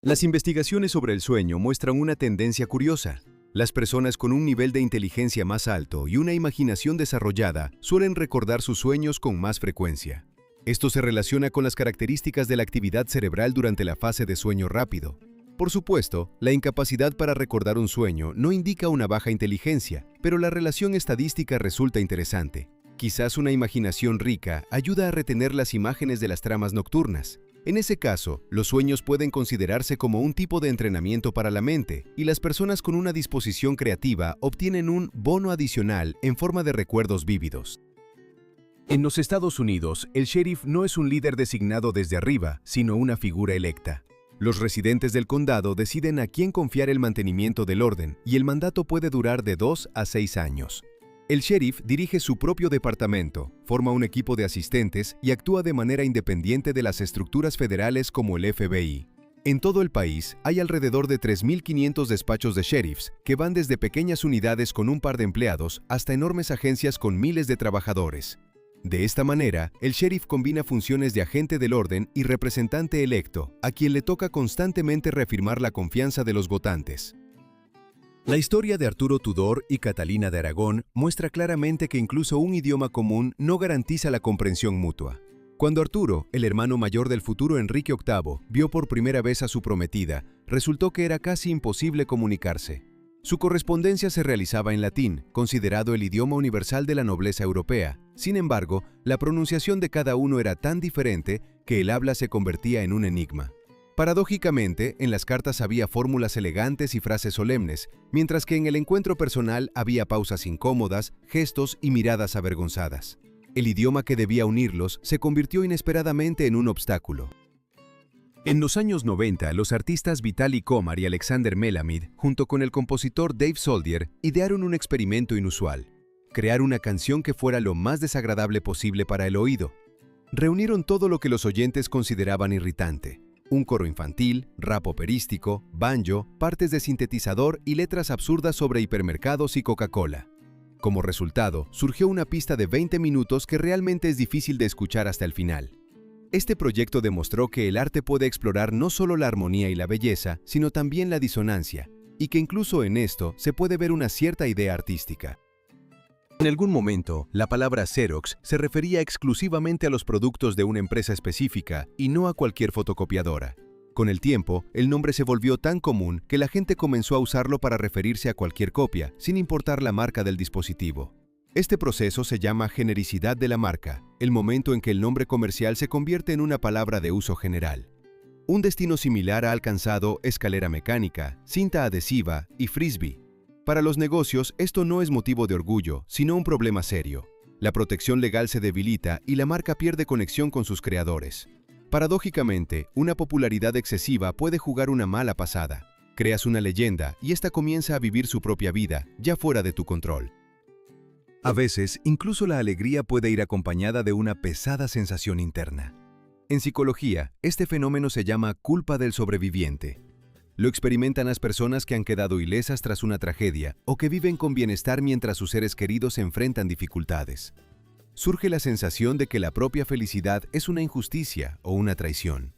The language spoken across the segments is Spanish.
Las investigaciones sobre el sueño muestran una tendencia curiosa. Las personas con un nivel de inteligencia más alto y una imaginación desarrollada suelen recordar sus sueños con más frecuencia. Esto se relaciona con las características de la actividad cerebral durante la fase de sueño rápido. Por supuesto, la incapacidad para recordar un sueño no indica una baja inteligencia, pero la relación estadística resulta interesante. Quizás una imaginación rica ayuda a retener las imágenes de las tramas nocturnas. En ese caso, los sueños pueden considerarse como un tipo de entrenamiento para la mente, y las personas con una disposición creativa obtienen un bono adicional en forma de recuerdos vívidos. En los Estados Unidos, el sheriff no es un líder designado desde arriba, sino una figura electa. Los residentes del condado deciden a quién confiar el mantenimiento del orden, y el mandato puede durar de 2 a 6 años. El sheriff dirige su propio departamento, forma un equipo de asistentes y actúa de manera independiente de las estructuras federales como el FBI. En todo el país hay alrededor de 3.500 despachos de sheriffs que van desde pequeñas unidades con un par de empleados hasta enormes agencias con miles de trabajadores. De esta manera, el sheriff combina funciones de agente del orden y representante electo, a quien le toca constantemente reafirmar la confianza de los votantes. La historia de Arturo Tudor y Catalina de Aragón muestra claramente que incluso un idioma común no garantiza la comprensión mutua. Cuando Arturo, el hermano mayor del futuro Enrique VIII, vio por primera vez a su prometida, resultó que era casi imposible comunicarse. Su correspondencia se realizaba en latín, considerado el idioma universal de la nobleza europea. Sin embargo, la pronunciación de cada uno era tan diferente que el habla se convertía en un enigma. Paradójicamente, en las cartas había fórmulas elegantes y frases solemnes, mientras que en el encuentro personal había pausas incómodas, gestos y miradas avergonzadas. El idioma que debía unirlos se convirtió inesperadamente en un obstáculo. En los años 90, los artistas Vitaly Komar y Alexander Melamid, junto con el compositor Dave Soldier, idearon un experimento inusual: crear una canción que fuera lo más desagradable posible para el oído. Reunieron todo lo que los oyentes consideraban irritante: un coro infantil, rap operístico, banjo, partes de sintetizador y letras absurdas sobre hipermercados y Coca-Cola. Como resultado, surgió una pista de 20 minutos que realmente es difícil de escuchar hasta el final. Este proyecto demostró que el arte puede explorar no solo la armonía y la belleza, sino también la disonancia, y que incluso en esto se puede ver una cierta idea artística. En algún momento, la palabra Xerox se refería exclusivamente a los productos de una empresa específica y no a cualquier fotocopiadora. Con el tiempo, el nombre se volvió tan común que la gente comenzó a usarlo para referirse a cualquier copia, sin importar la marca del dispositivo. Este proceso se llama genericidad de la marca, el momento en que el nombre comercial se convierte en una palabra de uso general. Un destino similar ha alcanzado escalera mecánica, cinta adhesiva y frisbee. Para los negocios, esto no es motivo de orgullo, sino un problema serio. La protección legal se debilita y la marca pierde conexión con sus creadores. Paradójicamente, una popularidad excesiva puede jugar una mala pasada. Creas una leyenda y esta comienza a vivir su propia vida, ya fuera de tu control. A veces, incluso la alegría puede ir acompañada de una pesada sensación interna. En psicología, este fenómeno se llama culpa del sobreviviente. Lo experimentan las personas que han quedado ilesas tras una tragedia o que viven con bienestar mientras sus seres queridos enfrentan dificultades. Surge la sensación de que la propia felicidad es una injusticia o una traición.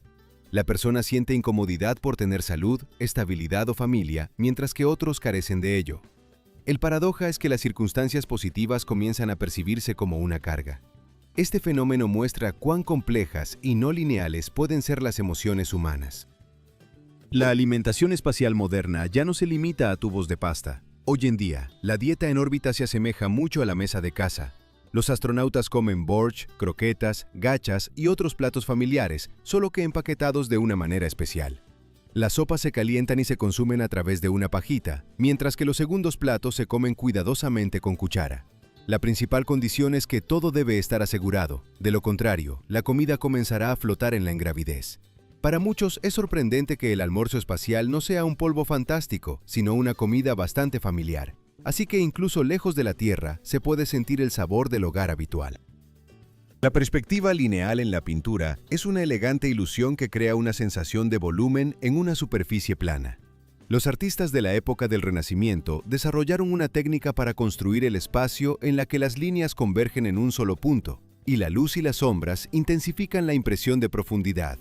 La persona siente incomodidad por tener salud, estabilidad o familia, mientras que otros carecen de ello. El paradoja es que las circunstancias positivas comienzan a percibirse como una carga. Este fenómeno muestra cuán complejas y no lineales pueden ser las emociones humanas. La alimentación espacial moderna ya no se limita a tubos de pasta. Hoy en día, la dieta en órbita se asemeja mucho a la mesa de casa. Los astronautas comen borscht, croquetas, gachas y otros platos familiares, solo que empaquetados de una manera especial. Las sopas se calientan y se consumen a través de una pajita, mientras que los segundos platos se comen cuidadosamente con cuchara. La principal condición es que todo debe estar asegurado, de lo contrario, la comida comenzará a flotar en la ingravidez. Para muchos es sorprendente que el almuerzo espacial no sea un polvo fantástico, sino una comida bastante familiar. Así que incluso lejos de la Tierra se puede sentir el sabor del hogar habitual. La perspectiva lineal en la pintura es una elegante ilusión que crea una sensación de volumen en una superficie plana. Los artistas de la época del Renacimiento desarrollaron una técnica para construir el espacio en la que las líneas convergen en un solo punto, y la luz y las sombras intensifican la impresión de profundidad.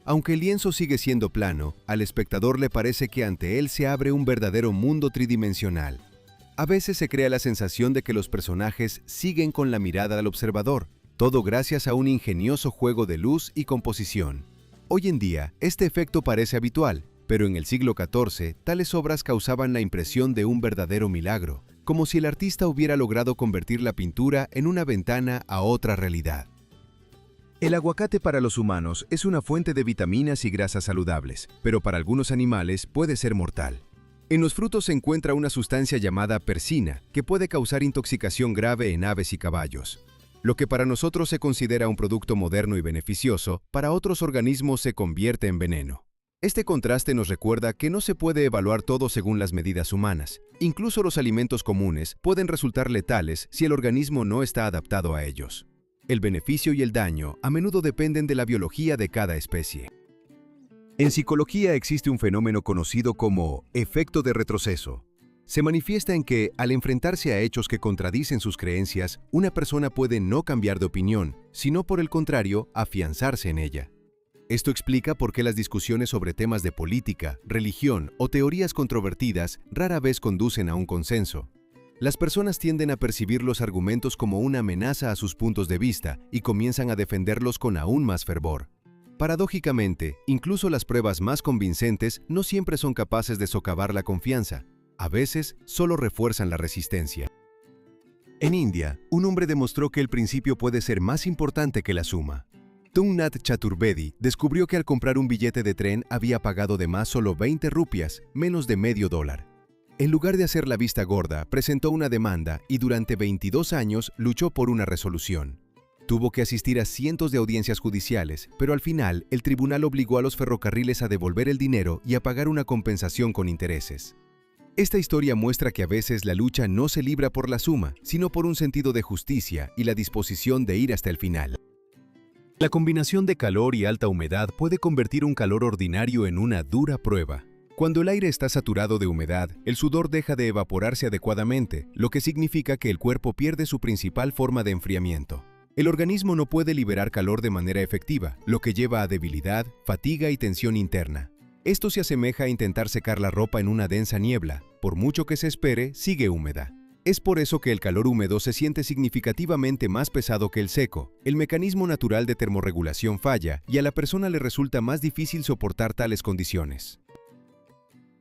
Aunque el lienzo sigue siendo plano, al espectador le parece que ante él se abre un verdadero mundo tridimensional. A veces se crea la sensación de que los personajes siguen con la mirada al observador, todo gracias a un ingenioso juego de luz y composición. Hoy en día, este efecto parece habitual, pero en el siglo XIV, tales obras causaban la impresión de un verdadero milagro, como si el artista hubiera logrado convertir la pintura en una ventana a otra realidad. El aguacate para los humanos es una fuente de vitaminas y grasas saludables, pero para algunos animales puede ser mortal. En los frutos se encuentra una sustancia llamada persina, que puede causar intoxicación grave en aves y caballos. Lo que para nosotros se considera un producto moderno y beneficioso, para otros organismos se convierte en veneno. Este contraste nos recuerda que no se puede evaluar todo según las medidas humanas. Incluso los alimentos comunes pueden resultar letales si el organismo no está adaptado a ellos. El beneficio y el daño a menudo dependen de la biología de cada especie. En psicología existe un fenómeno conocido como efecto de retroceso. Se manifiesta en que, al enfrentarse a hechos que contradicen sus creencias, una persona puede no cambiar de opinión, sino por el contrario, afianzarse en ella. Esto explica por qué las discusiones sobre temas de política, religión o teorías controvertidas rara vez conducen a un consenso. Las personas tienden a percibir los argumentos como una amenaza a sus puntos de vista y comienzan a defenderlos con aún más fervor. Paradójicamente, incluso las pruebas más convincentes no siempre son capaces de socavar la confianza. A veces, solo refuerzan la resistencia. En India, un hombre demostró que el principio puede ser más importante que la suma. Tungnath Chaturvedi descubrió que al comprar un billete de tren había pagado de más solo 20 rupias, menos de medio dólar. En lugar de hacer la vista gorda, presentó una demanda y durante 22 años luchó por una resolución. Tuvo que asistir a cientos de audiencias judiciales, pero al final el tribunal obligó a los ferrocarriles a devolver el dinero y a pagar una compensación con intereses. Esta historia muestra que a veces la lucha no se libra por la suma, sino por un sentido de justicia y la disposición de ir hasta el final. La combinación de calor y alta humedad puede convertir un calor ordinario en una dura prueba. Cuando el aire está saturado de humedad, el sudor deja de evaporarse adecuadamente, lo que significa que el cuerpo pierde su principal forma de enfriamiento. El organismo no puede liberar calor de manera efectiva, lo que lleva a debilidad, fatiga y tensión interna. Esto se asemeja a intentar secar la ropa en una densa niebla. Por mucho que se espere, sigue húmeda. Es por eso que el calor húmedo se siente significativamente más pesado que el seco. El mecanismo natural de termorregulación falla y a la persona le resulta más difícil soportar tales condiciones.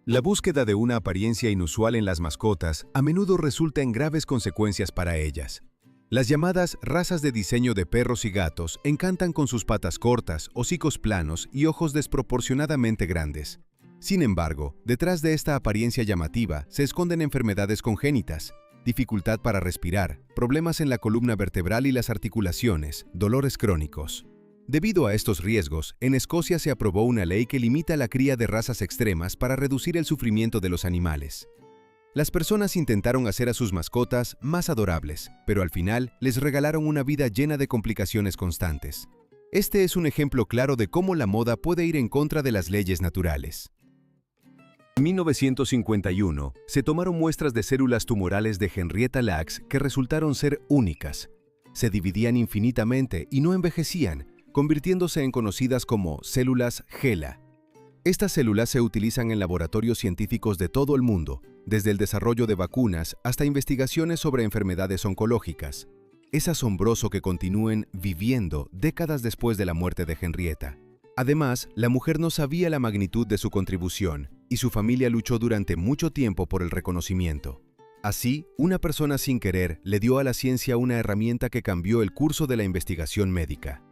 La búsqueda de una apariencia inusual en las mascotas a menudo resulta en graves consecuencias para ellas. Las llamadas razas de diseño de perros y gatos encantan con sus patas cortas, hocicos planos y ojos desproporcionadamente grandes. Sin embargo, detrás de esta apariencia llamativa se esconden enfermedades congénitas, dificultad para respirar, problemas en la columna vertebral y las articulaciones, dolores crónicos. Debido a estos riesgos, en Escocia se aprobó una ley que limita la cría de razas extremas para reducir el sufrimiento de los animales. Las personas intentaron hacer a sus mascotas más adorables, pero al final les regalaron una vida llena de complicaciones constantes. Este es un ejemplo claro de cómo la moda puede ir en contra de las leyes naturales. En 1951, se tomaron muestras de células tumorales de Henrietta Lacks que resultaron ser únicas. Se dividían infinitamente y no envejecían, convirtiéndose en conocidas como células HeLa. Estas células se utilizan en laboratorios científicos de todo el mundo, desde el desarrollo de vacunas hasta investigaciones sobre enfermedades oncológicas. Es asombroso que continúen viviendo décadas después de la muerte de Henrietta. Además, la mujer no sabía la magnitud de su contribución y su familia luchó durante mucho tiempo por el reconocimiento. Así, una persona sin querer le dio a la ciencia una herramienta que cambió el curso de la investigación médica.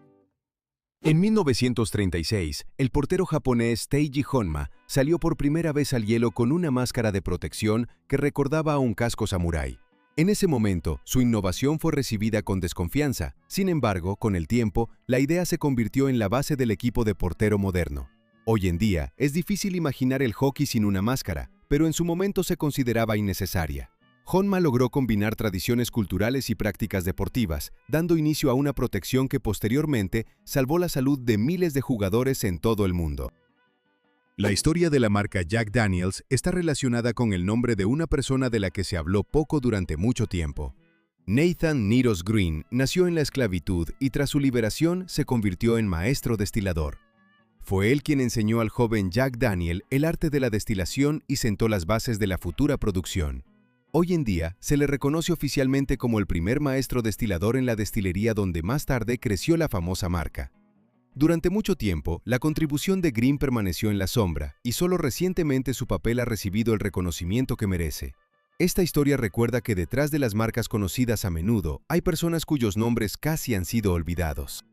En 1936, el portero japonés Teiji Honma salió por primera vez al hielo con una máscara de protección que recordaba a un casco samurái. En ese momento, su innovación fue recibida con desconfianza. Sin embargo, con el tiempo, la idea se convirtió en la base del equipo de portero moderno. Hoy en día, es difícil imaginar el hockey sin una máscara, pero en su momento se consideraba innecesaria. Honma logró combinar tradiciones culturales y prácticas deportivas, dando inicio a una protección que posteriormente salvó la salud de miles de jugadores en todo el mundo. La historia de la marca Jack Daniel's está relacionada con el nombre de una persona de la que se habló poco durante mucho tiempo. Nathan Niros Green nació en la esclavitud y tras su liberación se convirtió en maestro destilador. Fue él quien enseñó al joven Jack Daniel el arte de la destilación y sentó las bases de la futura producción. Hoy en día, se le reconoce oficialmente como el primer maestro destilador en la destilería donde más tarde creció la famosa marca. Durante mucho tiempo, la contribución de Green permaneció en la sombra y solo recientemente su papel ha recibido el reconocimiento que merece. Esta historia recuerda que detrás de las marcas conocidas a menudo hay personas cuyos nombres casi han sido olvidados.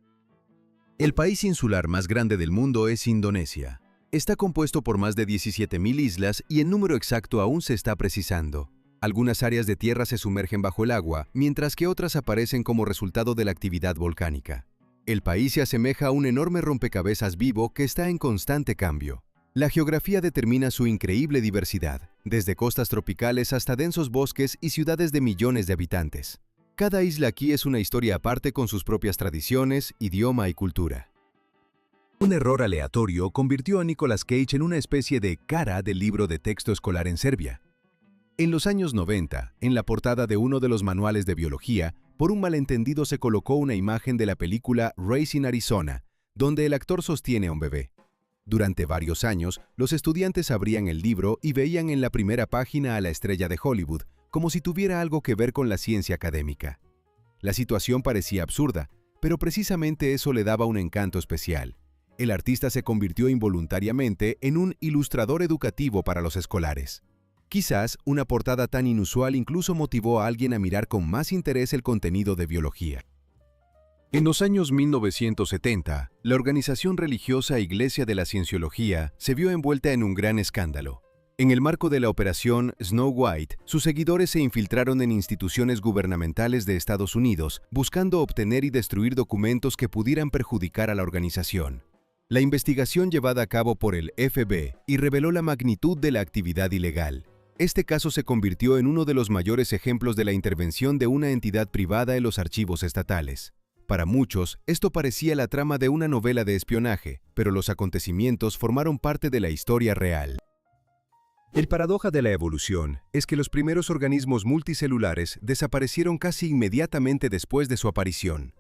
El país insular más grande del mundo es Indonesia. Está compuesto por más de 17.000 islas y el número exacto aún se está precisando. Algunas áreas de tierra se sumergen bajo el agua, mientras que otras aparecen como resultado de la actividad volcánica. El país se asemeja a un enorme rompecabezas vivo que está en constante cambio. La geografía determina su increíble diversidad, desde costas tropicales hasta densos bosques y ciudades de millones de habitantes. Cada isla aquí es una historia aparte con sus propias tradiciones, idioma y cultura. Un error aleatorio convirtió a Nicolas Cage en una especie de cara del libro de texto escolar en Serbia. En los años 90, en la portada de uno de los manuales de biología, por un malentendido se colocó una imagen de la película Racing Arizona, donde el actor sostiene a un bebé. Durante varios años, los estudiantes abrían el libro y veían en la primera página a la estrella de Hollywood, como si tuviera algo que ver con la ciencia académica. La situación parecía absurda, pero precisamente eso le daba un encanto especial. El artista se convirtió involuntariamente en un ilustrador educativo para los escolares. Quizás una portada tan inusual incluso motivó a alguien a mirar con más interés el contenido de biología. En los años 1970, la organización religiosa Iglesia de la Cienciología se vio envuelta en un gran escándalo. En el marco de la operación Snow White, sus seguidores se infiltraron en instituciones gubernamentales de Estados Unidos, buscando obtener y destruir documentos que pudieran perjudicar a la organización. La investigación llevada a cabo por el FBI reveló la magnitud de la actividad ilegal. Este caso se convirtió en uno de los mayores ejemplos de la intervención de una entidad privada en los archivos estatales. Para muchos, esto parecía la trama de una novela de espionaje, pero los acontecimientos formaron parte de la historia real. El paradoja de la evolución es que los primeros organismos multicelulares desaparecieron casi inmediatamente después de su aparición.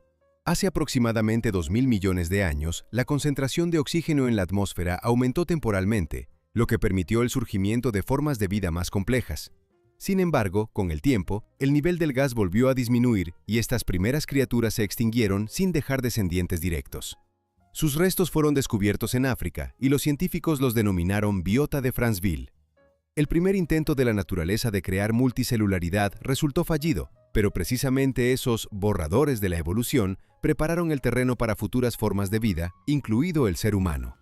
Hace aproximadamente 2.000 millones de años, la concentración de oxígeno en la atmósfera aumentó temporalmente, lo que permitió el surgimiento de formas de vida más complejas. Sin embargo, con el tiempo, el nivel del gas volvió a disminuir y estas primeras criaturas se extinguieron sin dejar descendientes directos. Sus restos fueron descubiertos en África y los científicos los denominaron biota de Franceville. El primer intento de la naturaleza de crear multicelularidad resultó fallido, pero precisamente esos borradores de la evolución prepararon el terreno para futuras formas de vida, incluido el ser humano.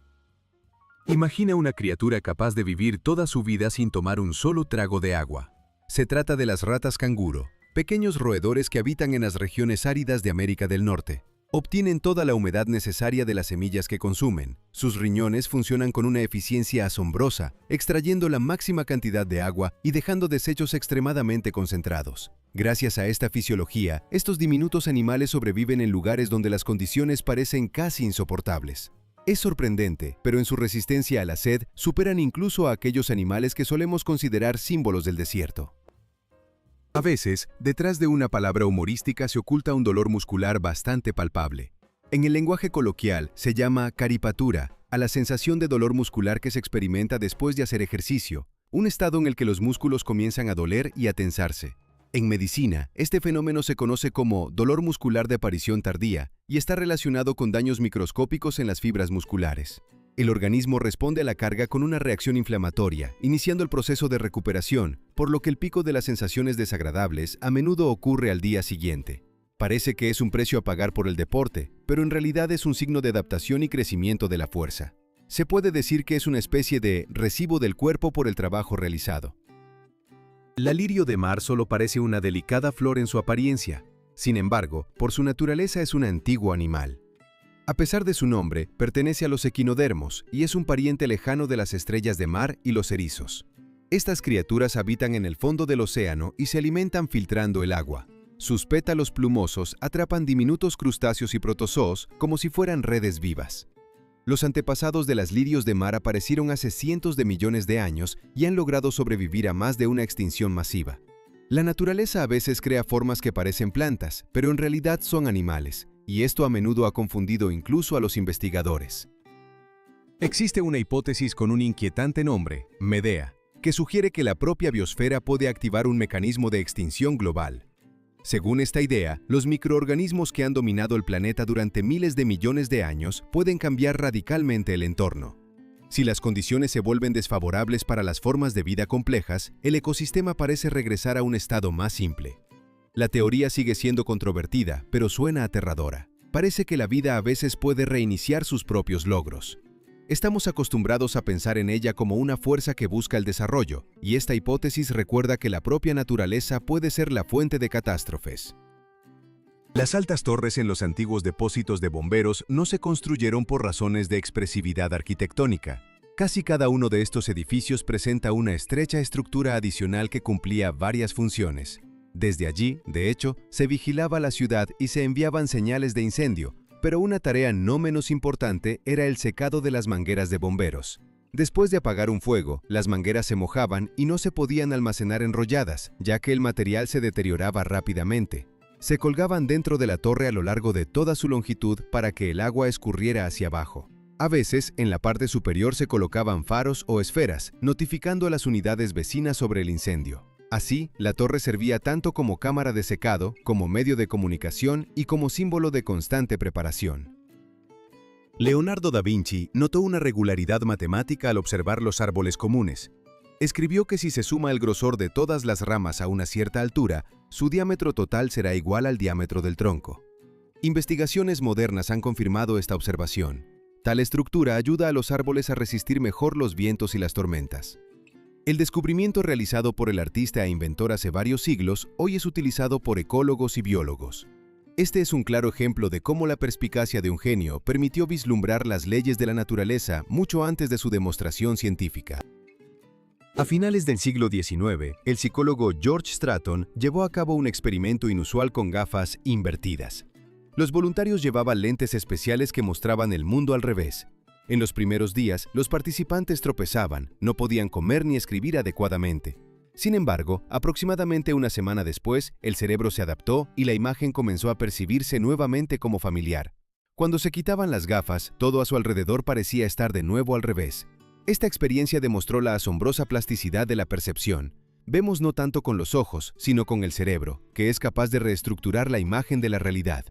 Imagina una criatura capaz de vivir toda su vida sin tomar un solo trago de agua. Se trata de las ratas canguro, pequeños roedores que habitan en las regiones áridas de América del Norte. Obtienen toda la humedad necesaria de las semillas que consumen. Sus riñones funcionan con una eficiencia asombrosa, extrayendo la máxima cantidad de agua y dejando desechos extremadamente concentrados. Gracias a esta fisiología, estos diminutos animales sobreviven en lugares donde las condiciones parecen casi insoportables. Es sorprendente, pero en su resistencia a la sed superan incluso a aquellos animales que solemos considerar símbolos del desierto. A veces, detrás de una palabra humorística se oculta un dolor muscular bastante palpable. En el lenguaje coloquial se llama caripatura a la sensación de dolor muscular que se experimenta después de hacer ejercicio, un estado en el que los músculos comienzan a doler y a tensarse. En medicina, este fenómeno se conoce como dolor muscular de aparición tardía y está relacionado con daños microscópicos en las fibras musculares. El organismo responde a la carga con una reacción inflamatoria, iniciando el proceso de recuperación, por lo que el pico de las sensaciones desagradables a menudo ocurre al día siguiente. Parece que es un precio a pagar por el deporte, pero en realidad es un signo de adaptación y crecimiento de la fuerza. Se puede decir que es una especie de recibo del cuerpo por el trabajo realizado. La lirio de mar solo parece una delicada flor en su apariencia. Sin embargo, por su naturaleza es un antiguo animal. A pesar de su nombre, pertenece a los equinodermos y es un pariente lejano de las estrellas de mar y los erizos. Estas criaturas habitan en el fondo del océano y se alimentan filtrando el agua. Sus pétalos plumosos atrapan diminutos crustáceos y protozoos como si fueran redes vivas. Los antepasados de las lirios de mar aparecieron hace cientos de millones de años y han logrado sobrevivir a más de una extinción masiva. La naturaleza a veces crea formas que parecen plantas, pero en realidad son animales, y esto a menudo ha confundido incluso a los investigadores. Existe una hipótesis con un inquietante nombre, Medea, que sugiere que la propia biosfera puede activar un mecanismo de extinción global. Según esta idea, los microorganismos que han dominado el planeta durante miles de millones de años pueden cambiar radicalmente el entorno. Si las condiciones se vuelven desfavorables para las formas de vida complejas, el ecosistema parece regresar a un estado más simple. La teoría sigue siendo controvertida, pero suena aterradora. Parece que la vida a veces puede reiniciar sus propios logros. Estamos acostumbrados a pensar en ella como una fuerza que busca el desarrollo, y esta hipótesis recuerda que la propia naturaleza puede ser la fuente de catástrofes. Las altas torres en los antiguos depósitos de bomberos no se construyeron por razones de expresividad arquitectónica. Casi cada uno de estos edificios presenta una estrecha estructura adicional que cumplía varias funciones. Desde allí, de hecho, se vigilaba la ciudad y se enviaban señales de incendio, pero una tarea no menos importante era el secado de las mangueras de bomberos. Después de apagar un fuego, las mangueras se mojaban y no se podían almacenar enrolladas, ya que el material se deterioraba rápidamente. Se colgaban dentro de la torre a lo largo de toda su longitud para que el agua escurriera hacia abajo. A veces, en la parte superior se colocaban faros o esferas, notificando a las unidades vecinas sobre el incendio. Así, la torre servía tanto como cámara de secado, como medio de comunicación y como símbolo de constante preparación. Leonardo da Vinci notó una regularidad matemática al observar los árboles comunes. Escribió que si se suma el grosor de todas las ramas a una cierta altura, su diámetro total será igual al diámetro del tronco. Investigaciones modernas han confirmado esta observación. Tal estructura ayuda a los árboles a resistir mejor los vientos y las tormentas. El descubrimiento realizado por el artista e inventor hace varios siglos hoy es utilizado por ecólogos y biólogos. Este es un claro ejemplo de cómo la perspicacia de un genio permitió vislumbrar las leyes de la naturaleza mucho antes de su demostración científica. A finales del siglo XIX, el psicólogo George Stratton llevó a cabo un experimento inusual con gafas invertidas. Los voluntarios llevaban lentes especiales que mostraban el mundo al revés. En los primeros días, los participantes tropezaban, no podían comer ni escribir adecuadamente. Sin embargo, aproximadamente una semana después, el cerebro se adaptó y la imagen comenzó a percibirse nuevamente como familiar. Cuando se quitaban las gafas, todo a su alrededor parecía estar de nuevo al revés. Esta experiencia demostró la asombrosa plasticidad de la percepción. Vemos no tanto con los ojos, sino con el cerebro, que es capaz de reestructurar la imagen de la realidad.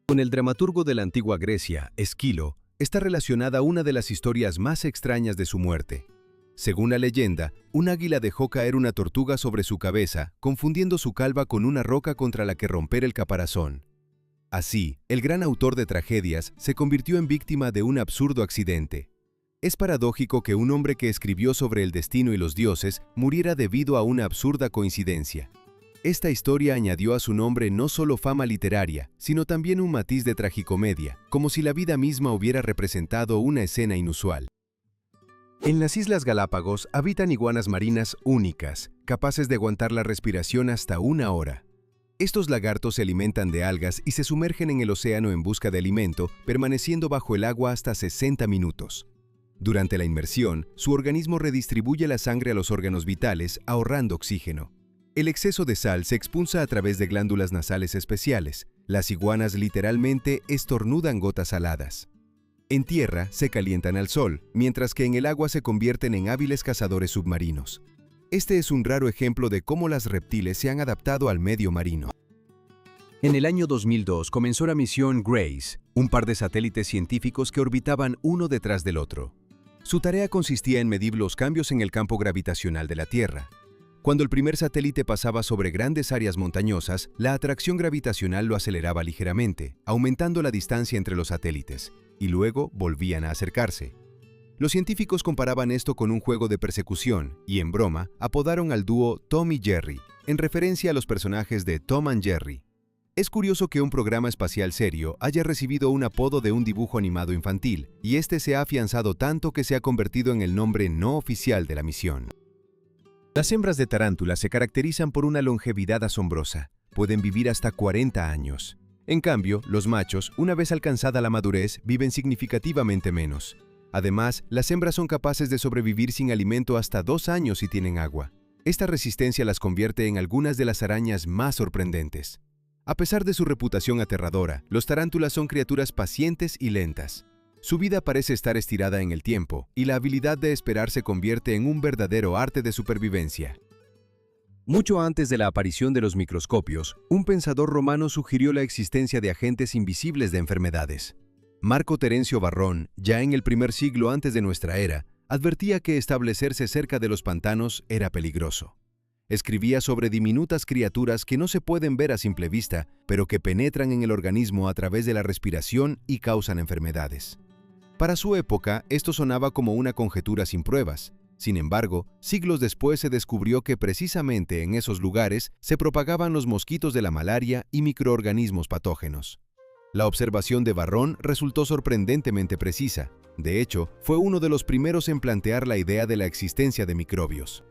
Con el dramaturgo de la antigua Grecia, Esquilo, está relacionada una de las historias más extrañas de su muerte. Según la leyenda, un águila dejó caer una tortuga sobre su cabeza, confundiendo su calva con una roca contra la que romper el caparazón. Así, el gran autor de tragedias se convirtió en víctima de un absurdo accidente. Es paradójico que un hombre que escribió sobre el destino y los dioses muriera debido a una absurda coincidencia. Esta historia añadió a su nombre no solo fama literaria, sino también un matiz de tragicomedia, como si la vida misma hubiera representado una escena inusual. En las Islas Galápagos habitan iguanas marinas únicas, capaces de aguantar la respiración hasta 1 hora. Estos lagartos se alimentan de algas y se sumergen en el océano en busca de alimento, permaneciendo bajo el agua hasta 60 minutos. Durante la inmersión, su organismo redistribuye la sangre a los órganos vitales, ahorrando oxígeno. El exceso de sal se expulsa a través de glándulas nasales especiales. Las iguanas literalmente estornudan gotas saladas. En tierra se calientan al sol, mientras que en el agua se convierten en hábiles cazadores submarinos. Este es un raro ejemplo de cómo las reptiles se han adaptado al medio marino. En el año 2002 comenzó la misión Grace, un par de satélites científicos que orbitaban uno detrás del otro. Su tarea consistía en medir los cambios en el campo gravitacional de la Tierra. Cuando el primer satélite pasaba sobre grandes áreas montañosas, la atracción gravitacional lo aceleraba ligeramente, aumentando la distancia entre los satélites, y luego volvían a acercarse. Los científicos comparaban esto con un juego de persecución y, en broma, apodaron al dúo Tom y Jerry, en referencia a los personajes de Tom and Jerry. Es curioso que un programa espacial serio haya recibido un apodo de un dibujo animado infantil, y este se ha afianzado tanto que se ha convertido en el nombre no oficial de la misión. Las hembras de tarántula se caracterizan por una longevidad asombrosa. Pueden vivir hasta 40 años. En cambio, los machos, una vez alcanzada la madurez, viven significativamente menos. Además, las hembras son capaces de sobrevivir sin alimento hasta 2 años si tienen agua. Esta resistencia las convierte en algunas de las arañas más sorprendentes. A pesar de su reputación aterradora, los tarántulas son criaturas pacientes y lentas. Su vida parece estar estirada en el tiempo, y la habilidad de esperar se convierte en un verdadero arte de supervivencia. Mucho antes de la aparición de los microscopios, un pensador romano sugirió la existencia de agentes invisibles de enfermedades. Marco Terencio Varrón, ya en el primer siglo antes de nuestra era, advertía que establecerse cerca de los pantanos era peligroso. Escribía sobre diminutas criaturas que no se pueden ver a simple vista, pero que penetran en el organismo a través de la respiración y causan enfermedades. Para su época, esto sonaba como una conjetura sin pruebas. Sin embargo, siglos después se descubrió que precisamente en esos lugares se propagaban los mosquitos de la malaria y microorganismos patógenos. La observación de Varrón resultó sorprendentemente precisa. De hecho, fue uno de los primeros en plantear la idea de la existencia de microbios.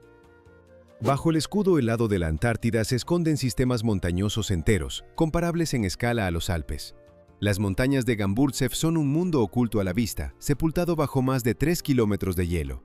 Bajo el escudo helado de la Antártida se esconden sistemas montañosos enteros, comparables en escala a los Alpes. Las montañas de Gamburtsev son un mundo oculto a la vista, sepultado bajo más de 3 kilómetros de hielo.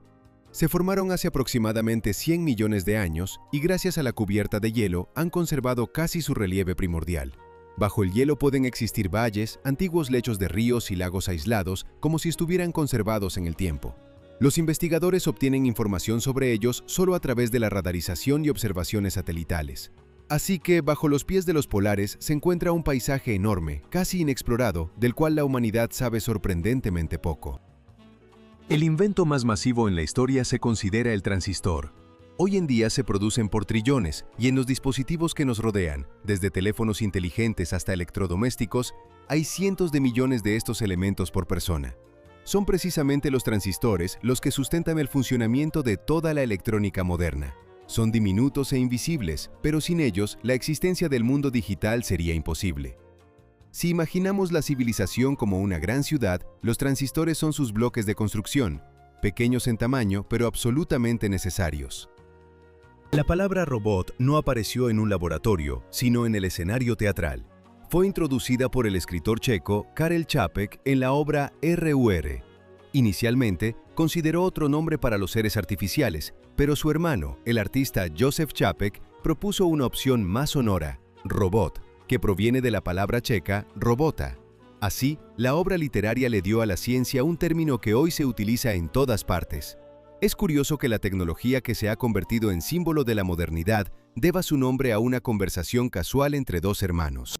Se formaron hace aproximadamente 100 millones de años y gracias a la cubierta de hielo han conservado casi su relieve primordial. Bajo el hielo pueden existir valles, antiguos lechos de ríos y lagos aislados, como si estuvieran conservados en el tiempo. Los investigadores obtienen información sobre ellos solo a través de la radarización y observaciones satelitales. Así que, bajo los pies de los polares se encuentra un paisaje enorme, casi inexplorado, del cual la humanidad sabe sorprendentemente poco. El invento más masivo en la historia se considera el transistor. Hoy en día se producen por trillones, y en los dispositivos que nos rodean, desde teléfonos inteligentes hasta electrodomésticos, hay cientos de millones de estos elementos por persona. Son precisamente los transistores los que sustentan el funcionamiento de toda la electrónica moderna. Son diminutos e invisibles, pero sin ellos, la existencia del mundo digital sería imposible. Si imaginamos la civilización como una gran ciudad, los transistores son sus bloques de construcción, pequeños en tamaño, pero absolutamente necesarios. La palabra robot no apareció en un laboratorio, sino en el escenario teatral. Fue introducida por el escritor checo Karel Čapek en la obra RUR. Inicialmente, consideró otro nombre para los seres artificiales, pero su hermano, el artista Josef Čapek, propuso una opción más sonora, robot, que proviene de la palabra checa robota. Así, la obra literaria le dio a la ciencia un término que hoy se utiliza en todas partes. Es curioso que la tecnología que se ha convertido en símbolo de la modernidad deba su nombre a una conversación casual entre dos hermanos.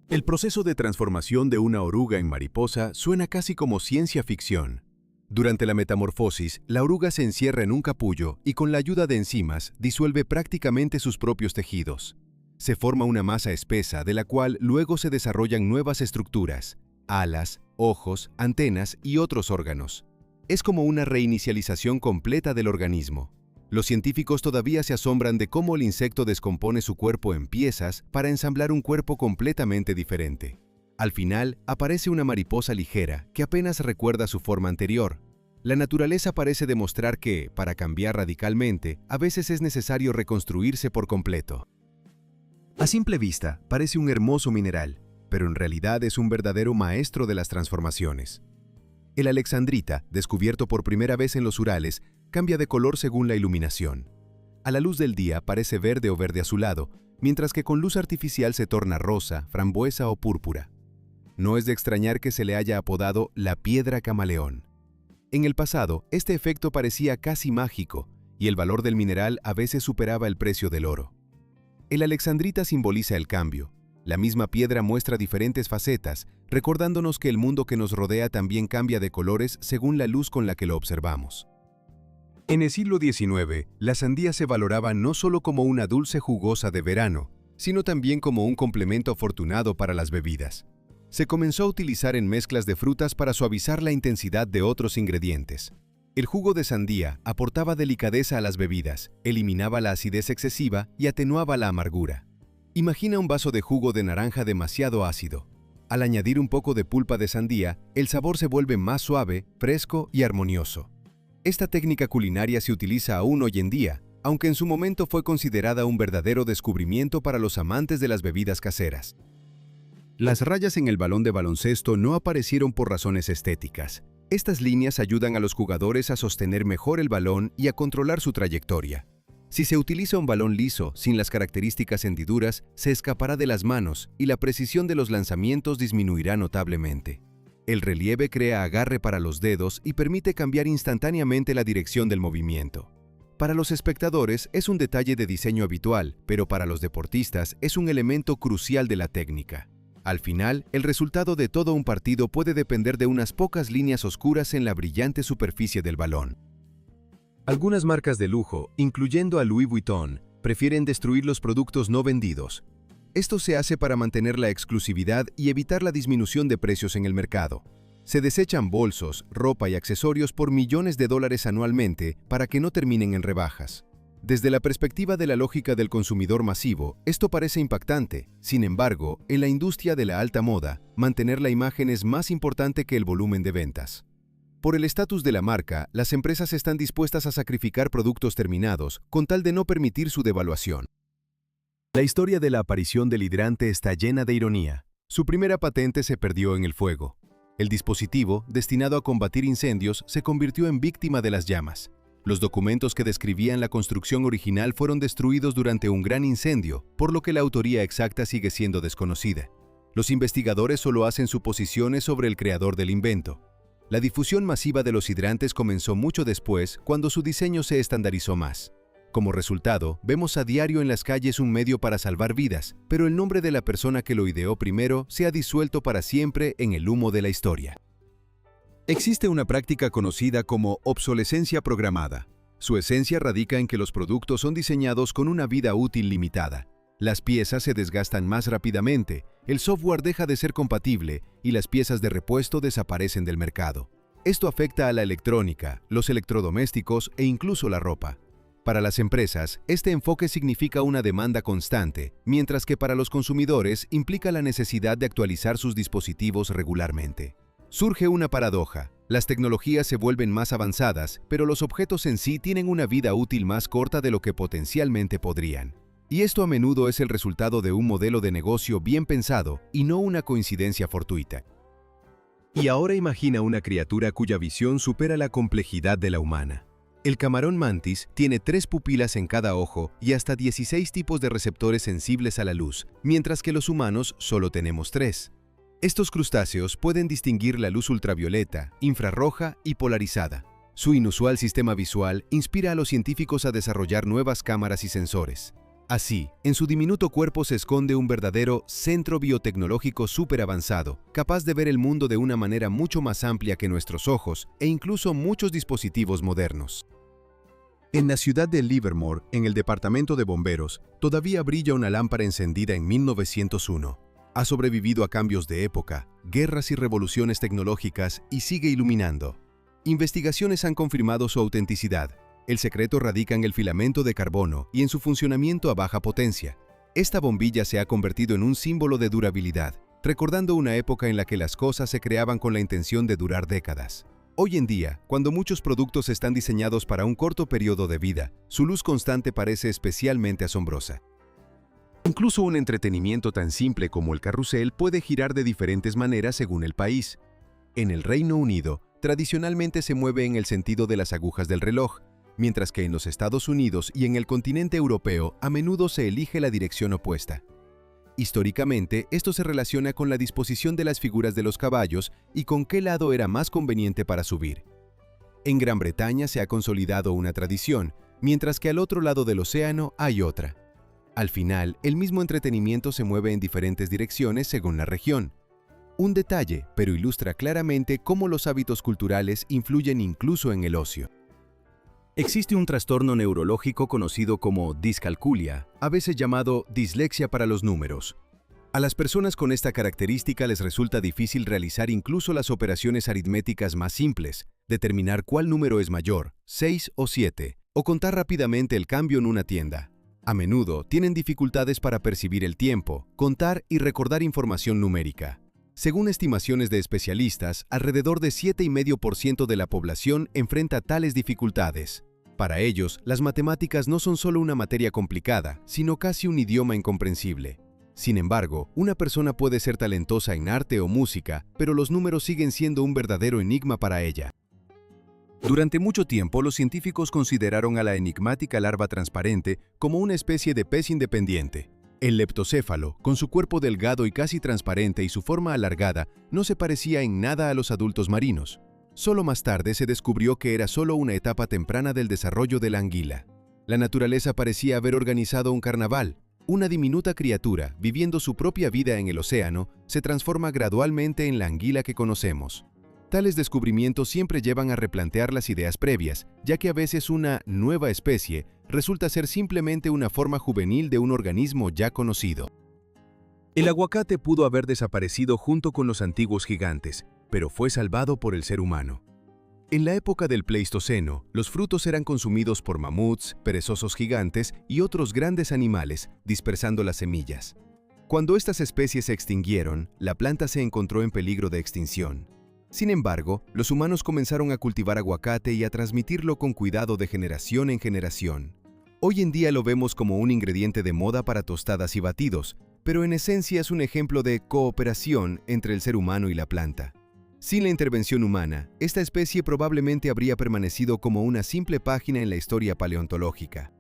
El proceso de transformación de una oruga en mariposa suena casi como ciencia ficción. Durante la metamorfosis, la oruga se encierra en un capullo y con la ayuda de enzimas disuelve prácticamente sus propios tejidos. Se forma una masa espesa de la cual luego se desarrollan nuevas estructuras, alas, ojos, antenas y otros órganos. Es como una reinicialización completa del organismo. Los científicos todavía se asombran de cómo el insecto descompone su cuerpo en piezas para ensamblar un cuerpo completamente diferente. Al final, aparece una mariposa ligera que apenas recuerda su forma anterior. La naturaleza parece demostrar que, para cambiar radicalmente, a veces es necesario reconstruirse por completo. A simple vista, parece un hermoso mineral, pero en realidad es un verdadero maestro de las transformaciones. El alexandrita, descubierto por primera vez en los Urales, cambia de color según la iluminación. A la luz del día parece verde o verde azulado, mientras que con luz artificial se torna rosa, frambuesa o púrpura. No es de extrañar que se le haya apodado la piedra camaleón. En el pasado, este efecto parecía casi mágico, y el valor del mineral a veces superaba el precio del oro. El alexandrita simboliza el cambio. La misma piedra muestra diferentes facetas, recordándonos que el mundo que nos rodea también cambia de colores según la luz con la que lo observamos. En el siglo XIX, la sandía se valoraba no solo como una dulce jugosa de verano, sino también como un complemento afortunado para las bebidas. Se comenzó a utilizar en mezclas de frutas para suavizar la intensidad de otros ingredientes. El jugo de sandía aportaba delicadeza a las bebidas, eliminaba la acidez excesiva y atenuaba la amargura. Imagina un vaso de jugo de naranja demasiado ácido. Al añadir un poco de pulpa de sandía, el sabor se vuelve más suave, fresco y armonioso. Esta técnica culinaria se utiliza aún hoy en día, aunque en su momento fue considerada un verdadero descubrimiento para los amantes de las bebidas caseras. Las rayas en el balón de baloncesto no aparecieron por razones estéticas. Estas líneas ayudan a los jugadores a sostener mejor el balón y a controlar su trayectoria. Si se utiliza un balón liso, sin las características hendiduras, se escapará de las manos y la precisión de los lanzamientos disminuirá notablemente. El relieve crea agarre para los dedos y permite cambiar instantáneamente la dirección del movimiento. Para los espectadores es un detalle de diseño habitual, pero para los deportistas es un elemento crucial de la técnica. Al final, el resultado de todo un partido puede depender de unas pocas líneas oscuras en la brillante superficie del balón. Algunas marcas de lujo, incluyendo a Louis Vuitton, prefieren destruir los productos no vendidos. Esto se hace para mantener la exclusividad y evitar la disminución de precios en el mercado. Se desechan bolsos, ropa y accesorios por millones de dólares anualmente para que no terminen en rebajas. Desde la perspectiva de la lógica del consumidor masivo, esto parece impactante. Sin embargo, en la industria de la alta moda, mantener la imagen es más importante que el volumen de ventas. Por el estatus de la marca, las empresas están dispuestas a sacrificar productos terminados con tal de no permitir su devaluación. La historia de la aparición del hidrante está llena de ironía. Su primera patente se perdió en el fuego. El dispositivo, destinado a combatir incendios, se convirtió en víctima de las llamas. Los documentos que describían la construcción original fueron destruidos durante un gran incendio, por lo que la autoría exacta sigue siendo desconocida. Los investigadores solo hacen suposiciones sobre el creador del invento. La difusión masiva de los hidrantes comenzó mucho después, cuando su diseño se estandarizó más. Como resultado, vemos a diario en las calles un medio para salvar vidas, pero el nombre de la persona que lo ideó primero se ha disuelto para siempre en el humo de la historia. Existe una práctica conocida como obsolescencia programada. Su esencia radica en que los productos son diseñados con una vida útil limitada. Las piezas se desgastan más rápidamente, el software deja de ser compatible y las piezas de repuesto desaparecen del mercado. Esto afecta a la electrónica, los electrodomésticos e incluso la ropa. Para las empresas, este enfoque significa una demanda constante, mientras que para los consumidores implica la necesidad de actualizar sus dispositivos regularmente. Surge una paradoja. Las tecnologías se vuelven más avanzadas, pero los objetos en sí tienen una vida útil más corta de lo que potencialmente podrían. Y esto a menudo es el resultado de un modelo de negocio bien pensado y no una coincidencia fortuita. Y ahora imagina una criatura cuya visión supera la complejidad de la humana. El camarón mantis tiene 3 pupilas en cada ojo y hasta 16 tipos de receptores sensibles a la luz, mientras que los humanos solo tenemos 3. Estos crustáceos pueden distinguir la luz ultravioleta, infrarroja y polarizada. Su inusual sistema visual inspira a los científicos a desarrollar nuevas cámaras y sensores. Así, en su diminuto cuerpo se esconde un verdadero centro biotecnológico súper avanzado, capaz de ver el mundo de una manera mucho más amplia que nuestros ojos e incluso muchos dispositivos modernos. En la ciudad de Livermore, en el departamento de bomberos, todavía brilla una lámpara encendida en 1901. Ha sobrevivido a cambios de época, guerras y revoluciones tecnológicas y sigue iluminando. Investigaciones han confirmado su autenticidad. El secreto radica en el filamento de carbono y en su funcionamiento a baja potencia. Esta bombilla se ha convertido en un símbolo de durabilidad, recordando una época en la que las cosas se creaban con la intención de durar décadas. Hoy en día, cuando muchos productos están diseñados para un corto periodo de vida, su luz constante parece especialmente asombrosa. Incluso un entretenimiento tan simple como el carrusel puede girar de diferentes maneras según el país. En el Reino Unido, tradicionalmente se mueve en el sentido de las agujas del reloj, mientras que en los Estados Unidos y en el continente europeo a menudo se elige la dirección opuesta. Históricamente, esto se relaciona con la disposición de las figuras de los caballos y con qué lado era más conveniente para subir. En Gran Bretaña se ha consolidado una tradición, mientras que al otro lado del océano hay otra. Al final, el mismo entretenimiento se mueve en diferentes direcciones según la región. Un detalle, pero ilustra claramente cómo los hábitos culturales influyen incluso en el ocio. Existe un trastorno neurológico conocido como discalculia, a veces llamado dislexia para los números. A las personas con esta característica les resulta difícil realizar incluso las operaciones aritméticas más simples, determinar cuál número es mayor, 6 o 7, o contar rápidamente el cambio en una tienda. A menudo tienen dificultades para percibir el tiempo, contar y recordar información numérica. Según estimaciones de especialistas, alrededor de 7,5% de la población enfrenta tales dificultades. Para ellos, las matemáticas no son solo una materia complicada, sino casi un idioma incomprensible. Sin embargo, una persona puede ser talentosa en arte o música, pero los números siguen siendo un verdadero enigma para ella. Durante mucho tiempo, los científicos consideraron a la enigmática larva transparente como una especie de pez independiente. El leptocéfalo, con su cuerpo delgado y casi transparente y su forma alargada, no se parecía en nada a los adultos marinos. Solo más tarde se descubrió que era solo una etapa temprana del desarrollo de la anguila. La naturaleza parecía haber organizado un carnaval. Una diminuta criatura, viviendo su propia vida en el océano, se transforma gradualmente en la anguila que conocemos. Tales descubrimientos siempre llevan a replantear las ideas previas, ya que a veces una nueva especie resulta ser simplemente una forma juvenil de un organismo ya conocido. El aguacate pudo haber desaparecido junto con los antiguos gigantes, pero fue salvado por el ser humano. En la época del Pleistoceno, los frutos eran consumidos por mamuts, perezosos gigantes y otros grandes animales, dispersando las semillas. Cuando estas especies se extinguieron, la planta se encontró en peligro de extinción. Sin embargo, los humanos comenzaron a cultivar aguacate y a transmitirlo con cuidado de generación en generación. Hoy en día lo vemos como un ingrediente de moda para tostadas y batidos, pero en esencia es un ejemplo de cooperación entre el ser humano y la planta. Sin la intervención humana, esta especie probablemente habría permanecido como una simple página en la historia paleontológica.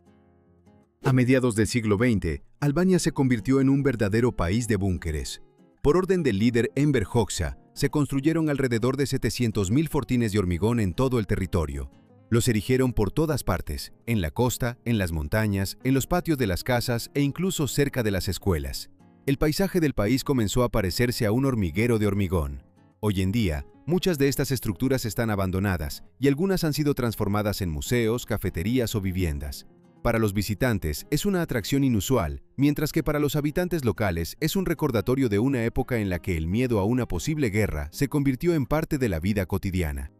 A mediados del siglo XX, Albania se convirtió en un verdadero país de búnkeres. Por orden del líder Enver Hoxha, se construyeron alrededor de 700.000 fortines de hormigón en todo el territorio. Los erigieron por todas partes, en la costa, en las montañas, en los patios de las casas e incluso cerca de las escuelas. El paisaje del país comenzó a parecerse a un hormiguero de hormigón. Hoy en día, muchas de estas estructuras están abandonadas y algunas han sido transformadas en museos, cafeterías o viviendas. Para los visitantes es una atracción inusual, mientras que para los habitantes locales es un recordatorio de una época en la que el miedo a una posible guerra se convirtió en parte de la vida cotidiana.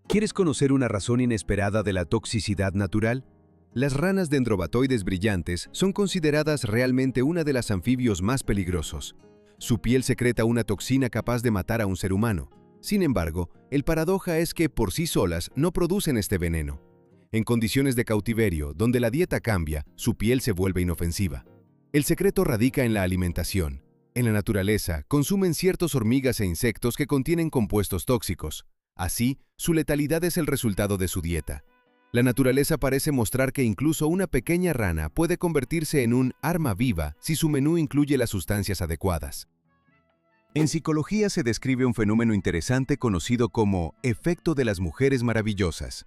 ¿Quieres conocer una razón inesperada de la toxicidad natural? Las ranas dendrobatoides brillantes son consideradas realmente una de los anfibios más peligrosos. Su piel secreta una toxina capaz de matar a un ser humano. Sin embargo, el paradoja es que por sí solas no producen este veneno. En condiciones de cautiverio, donde la dieta cambia, su piel se vuelve inofensiva. El secreto radica en la alimentación. En la naturaleza, consumen ciertas hormigas e insectos que contienen compuestos tóxicos. Así, su letalidad es el resultado de su dieta. La naturaleza parece mostrar que incluso una pequeña rana puede convertirse en un arma viva si su menú incluye las sustancias adecuadas. En psicología se describe un fenómeno interesante conocido como efecto de las mujeres maravillosas.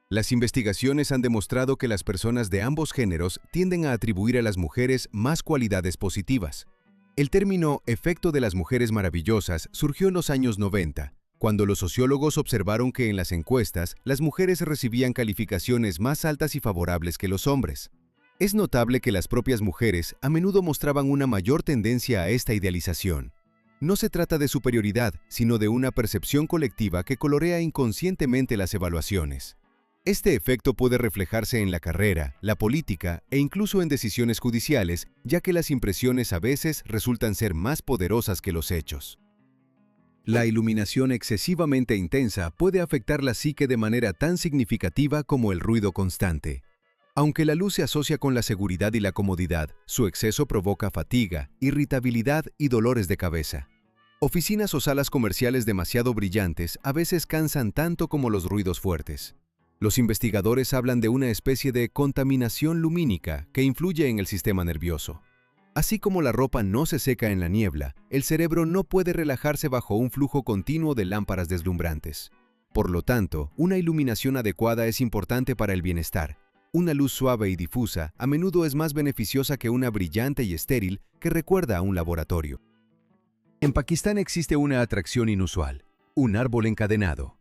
Las investigaciones han demostrado que las personas de ambos géneros tienden a atribuir a las mujeres más cualidades positivas. El término efecto de las mujeres maravillosas surgió en los años 90, cuando los sociólogos observaron que en las encuestas las mujeres recibían calificaciones más altas y favorables que los hombres. Es notable que las propias mujeres a menudo mostraban una mayor tendencia a esta idealización. No se trata de superioridad, sino de una percepción colectiva que colorea inconscientemente las evaluaciones. Este efecto puede reflejarse en la carrera, la política e incluso en decisiones judiciales, ya que las impresiones a veces resultan ser más poderosas que los hechos. La iluminación excesivamente intensa puede afectar la psique de manera tan significativa como el ruido constante. Aunque la luz se asocia con la seguridad y la comodidad, su exceso provoca fatiga, irritabilidad y dolores de cabeza. Oficinas o salas comerciales demasiado brillantes a veces cansan tanto como los ruidos fuertes. Los investigadores hablan de una especie de contaminación lumínica que influye en el sistema nervioso. Así como la ropa no se seca en la niebla, el cerebro no puede relajarse bajo un flujo continuo de lámparas deslumbrantes. Por lo tanto, una iluminación adecuada es importante para el bienestar. Una luz suave y difusa a menudo es más beneficiosa que una brillante y estéril que recuerda a un laboratorio. En Pakistán existe una atracción inusual, un árbol encadenado.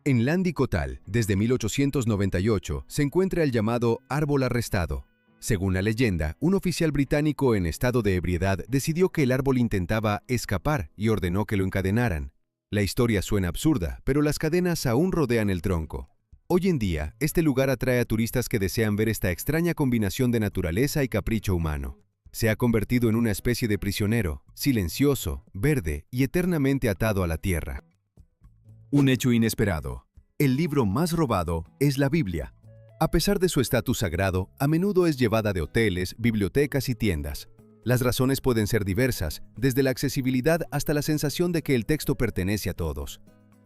En Landi Kotal, desde 1898, se encuentra el llamado árbol arrestado. Según la leyenda, un oficial británico en estado de ebriedad decidió que el árbol intentaba escapar y ordenó que lo encadenaran. La historia suena absurda, pero las cadenas aún rodean el tronco. Hoy en día, este lugar atrae a turistas que desean ver esta extraña combinación de naturaleza y capricho humano. Se ha convertido en una especie de prisionero, silencioso, verde y eternamente atado a la tierra. Un hecho inesperado. El libro más robado es la Biblia. A pesar de su estatus sagrado, a menudo es llevada de hoteles, bibliotecas y tiendas. Las razones pueden ser diversas, desde la accesibilidad hasta la sensación de que el texto pertenece a todos.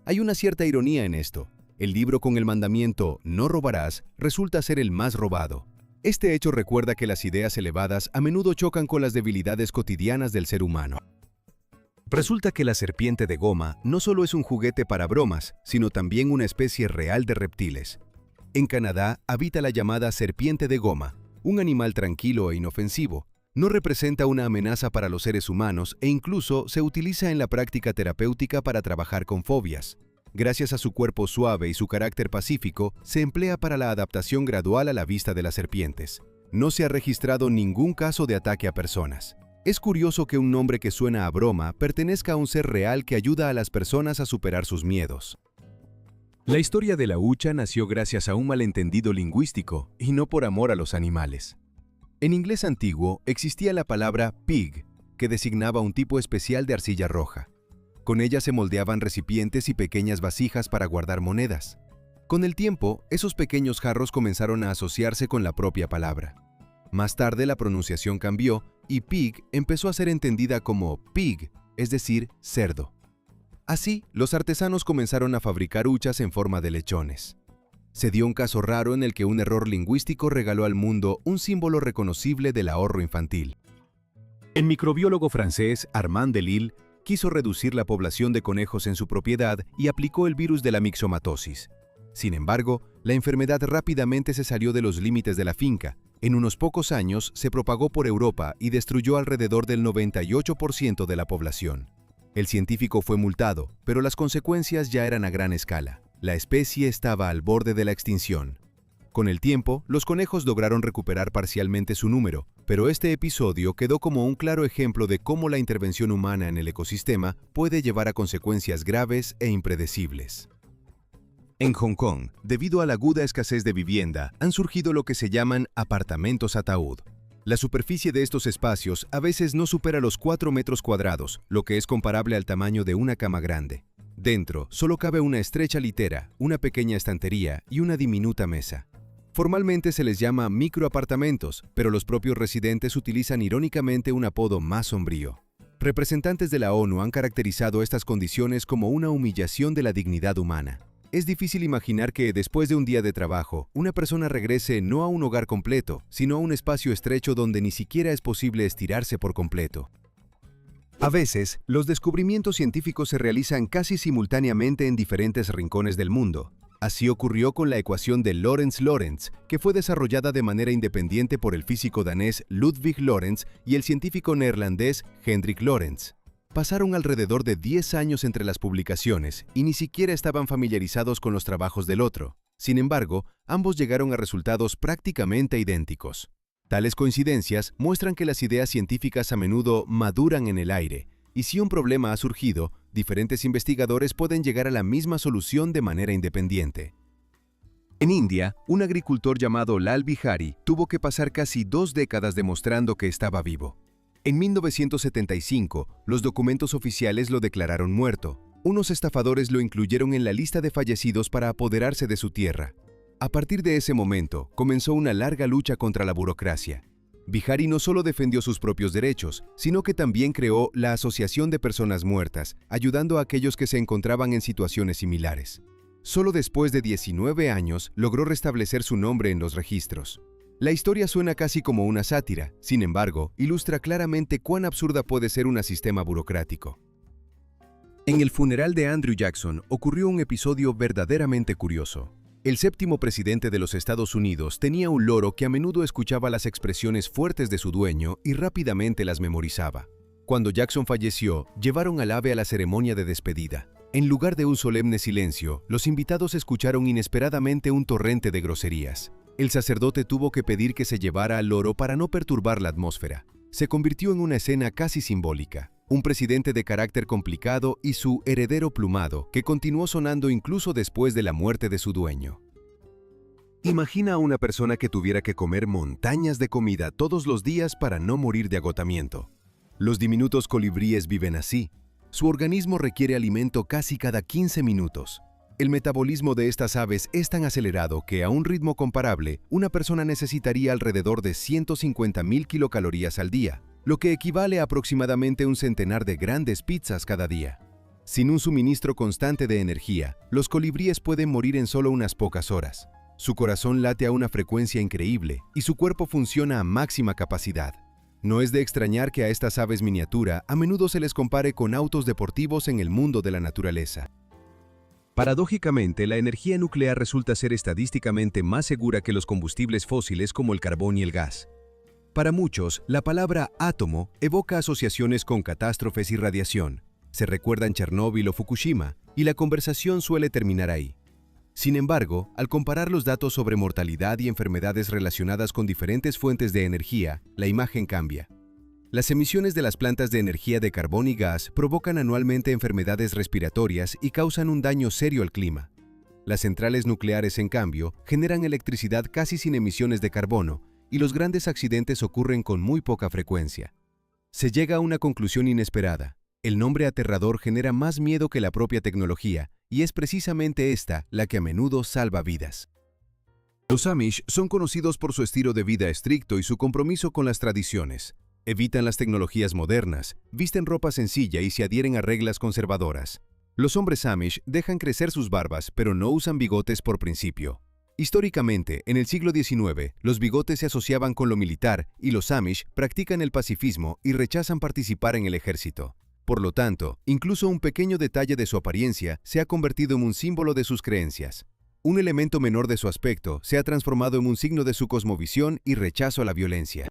Hay una cierta ironía en esto. El libro con el mandamiento «no robarás» resulta ser el más robado. Este hecho recuerda que las ideas elevadas a menudo chocan con las debilidades cotidianas del ser humano. Resulta que la serpiente de goma no solo es un juguete para bromas, sino también una especie real de reptiles. En Canadá habita la llamada serpiente de goma, un animal tranquilo e inofensivo. No representa una amenaza para los seres humanos e incluso se utiliza en la práctica terapéutica para trabajar con fobias. Gracias a su cuerpo suave y su carácter pacífico, se emplea para la adaptación gradual a la vista de las serpientes. No se ha registrado ningún caso de ataque a personas. Es curioso que un nombre que suena a broma pertenezca a un ser real que ayuda a las personas a superar sus miedos. La historia de la hucha nació gracias a un malentendido lingüístico y no por amor a los animales. En inglés antiguo existía la palabra pig, que designaba un tipo especial de arcilla roja. Con ella se moldeaban recipientes y pequeñas vasijas para guardar monedas. Con el tiempo, esos pequeños jarros comenzaron a asociarse con la propia palabra. Más tarde la pronunciación cambió y pig empezó a ser entendida como pig, es decir, cerdo. Así, los artesanos comenzaron a fabricar huchas en forma de lechones. Se dio un caso raro en el que un error lingüístico regaló al mundo un símbolo reconocible del ahorro infantil. El microbiólogo francés Armand Delille quiso reducir la población de conejos en su propiedad y aplicó el virus de la mixomatosis. Sin embargo, la enfermedad rápidamente se salió de los límites de la finca. En unos pocos años se propagó por Europa y destruyó alrededor del 98% de la población. El científico fue multado, pero las consecuencias ya eran a gran escala. La especie estaba al borde de la extinción. Con el tiempo, los conejos lograron recuperar parcialmente su número, pero este episodio quedó como un claro ejemplo de cómo la intervención humana en el ecosistema puede llevar a consecuencias graves e impredecibles. En Hong Kong, debido a la aguda escasez de vivienda, han surgido lo que se llaman apartamentos ataúd. La superficie de estos espacios a veces no supera los 4 metros cuadrados, lo que es comparable al tamaño de una cama grande. Dentro solo cabe una estrecha litera, una pequeña estantería y una diminuta mesa. Formalmente se les llama microapartamentos, pero los propios residentes utilizan irónicamente un apodo más sombrío. Representantes de la ONU han caracterizado estas condiciones como una humillación de la dignidad humana. Es difícil imaginar que, después de un día de trabajo, una persona regrese no a un hogar completo, sino a un espacio estrecho donde ni siquiera es posible estirarse por completo. A veces, los descubrimientos científicos se realizan casi simultáneamente en diferentes rincones del mundo. Así ocurrió con la ecuación de Lorentz-Lorentz, que fue desarrollada de manera independiente por el físico danés Ludwig Lorentz y el científico neerlandés Hendrik Lorentz. Pasaron alrededor de 10 años entre las publicaciones y ni siquiera estaban familiarizados con los trabajos del otro. Sin embargo, ambos llegaron a resultados prácticamente idénticos. Tales coincidencias muestran que las ideas científicas a menudo maduran en el aire, y si un problema ha surgido, diferentes investigadores pueden llegar a la misma solución de manera independiente. En India, un agricultor llamado Lal Bihari tuvo que pasar casi 2 décadas demostrando que estaba vivo. En 1975, los documentos oficiales lo declararon muerto. Unos estafadores lo incluyeron en la lista de fallecidos para apoderarse de su tierra. A partir de ese momento, comenzó una larga lucha contra la burocracia. Bihari no solo defendió sus propios derechos, sino que también creó la Asociación de Personas Muertas, ayudando a aquellos que se encontraban en situaciones similares. Solo después de 19 años logró restablecer su nombre en los registros. La historia suena casi como una sátira, sin embargo, ilustra claramente cuán absurda puede ser un sistema burocrático. En el funeral de Andrew Jackson ocurrió un episodio verdaderamente curioso. El 7º presidente de los Estados Unidos tenía un loro que a menudo escuchaba las expresiones fuertes de su dueño y rápidamente las memorizaba. Cuando Jackson falleció, llevaron al ave a la ceremonia de despedida. En lugar de un solemne silencio, los invitados escucharon inesperadamente un torrente de groserías. El sacerdote tuvo que pedir que se llevara al loro para no perturbar la atmósfera. Se convirtió en una escena casi simbólica. Un presidente de carácter complicado y su heredero plumado, que continuó sonando incluso después de la muerte de su dueño. Imagina a una persona que tuviera que comer montañas de comida todos los días para no morir de agotamiento. Los diminutos colibríes viven así. Su organismo requiere alimento casi cada 15 minutos. El metabolismo de estas aves es tan acelerado que, a un ritmo comparable, una persona necesitaría alrededor de 150.000 kilocalorías al día, lo que equivale a aproximadamente un centenar de grandes pizzas cada día. Sin un suministro constante de energía, los colibríes pueden morir en solo unas pocas horas. Su corazón late a una frecuencia increíble y su cuerpo funciona a máxima capacidad. No es de extrañar que a estas aves miniatura a menudo se les compare con autos deportivos en el mundo de la naturaleza. Paradójicamente, la energía nuclear resulta ser estadísticamente más segura que los combustibles fósiles como el carbón y el gas. Para muchos, la palabra átomo evoca asociaciones con catástrofes y radiación. Se recuerdan Chernóbil o Fukushima, y la conversación suele terminar ahí. Sin embargo, al comparar los datos sobre mortalidad y enfermedades relacionadas con diferentes fuentes de energía, la imagen cambia. Las emisiones de las plantas de energía de carbón y gas provocan anualmente enfermedades respiratorias y causan un daño serio al clima. Las centrales nucleares, en cambio, generan electricidad casi sin emisiones de carbono, y los grandes accidentes ocurren con muy poca frecuencia. Se llega a una conclusión inesperada. El nombre aterrador genera más miedo que la propia tecnología, y es precisamente esta la que a menudo salva vidas. Los Amish son conocidos por su estilo de vida estricto y su compromiso con las tradiciones. Evitan las tecnologías modernas, visten ropa sencilla y se adhieren a reglas conservadoras. Los hombres Amish dejan crecer sus barbas, pero no usan bigotes por principio. Históricamente, en el siglo XIX, los bigotes se asociaban con lo militar y los Amish practican el pacifismo y rechazan participar en el ejército. Por lo tanto, incluso un pequeño detalle de su apariencia se ha convertido en un símbolo de sus creencias. Un elemento menor de su aspecto se ha transformado en un signo de su cosmovisión y rechazo a la violencia.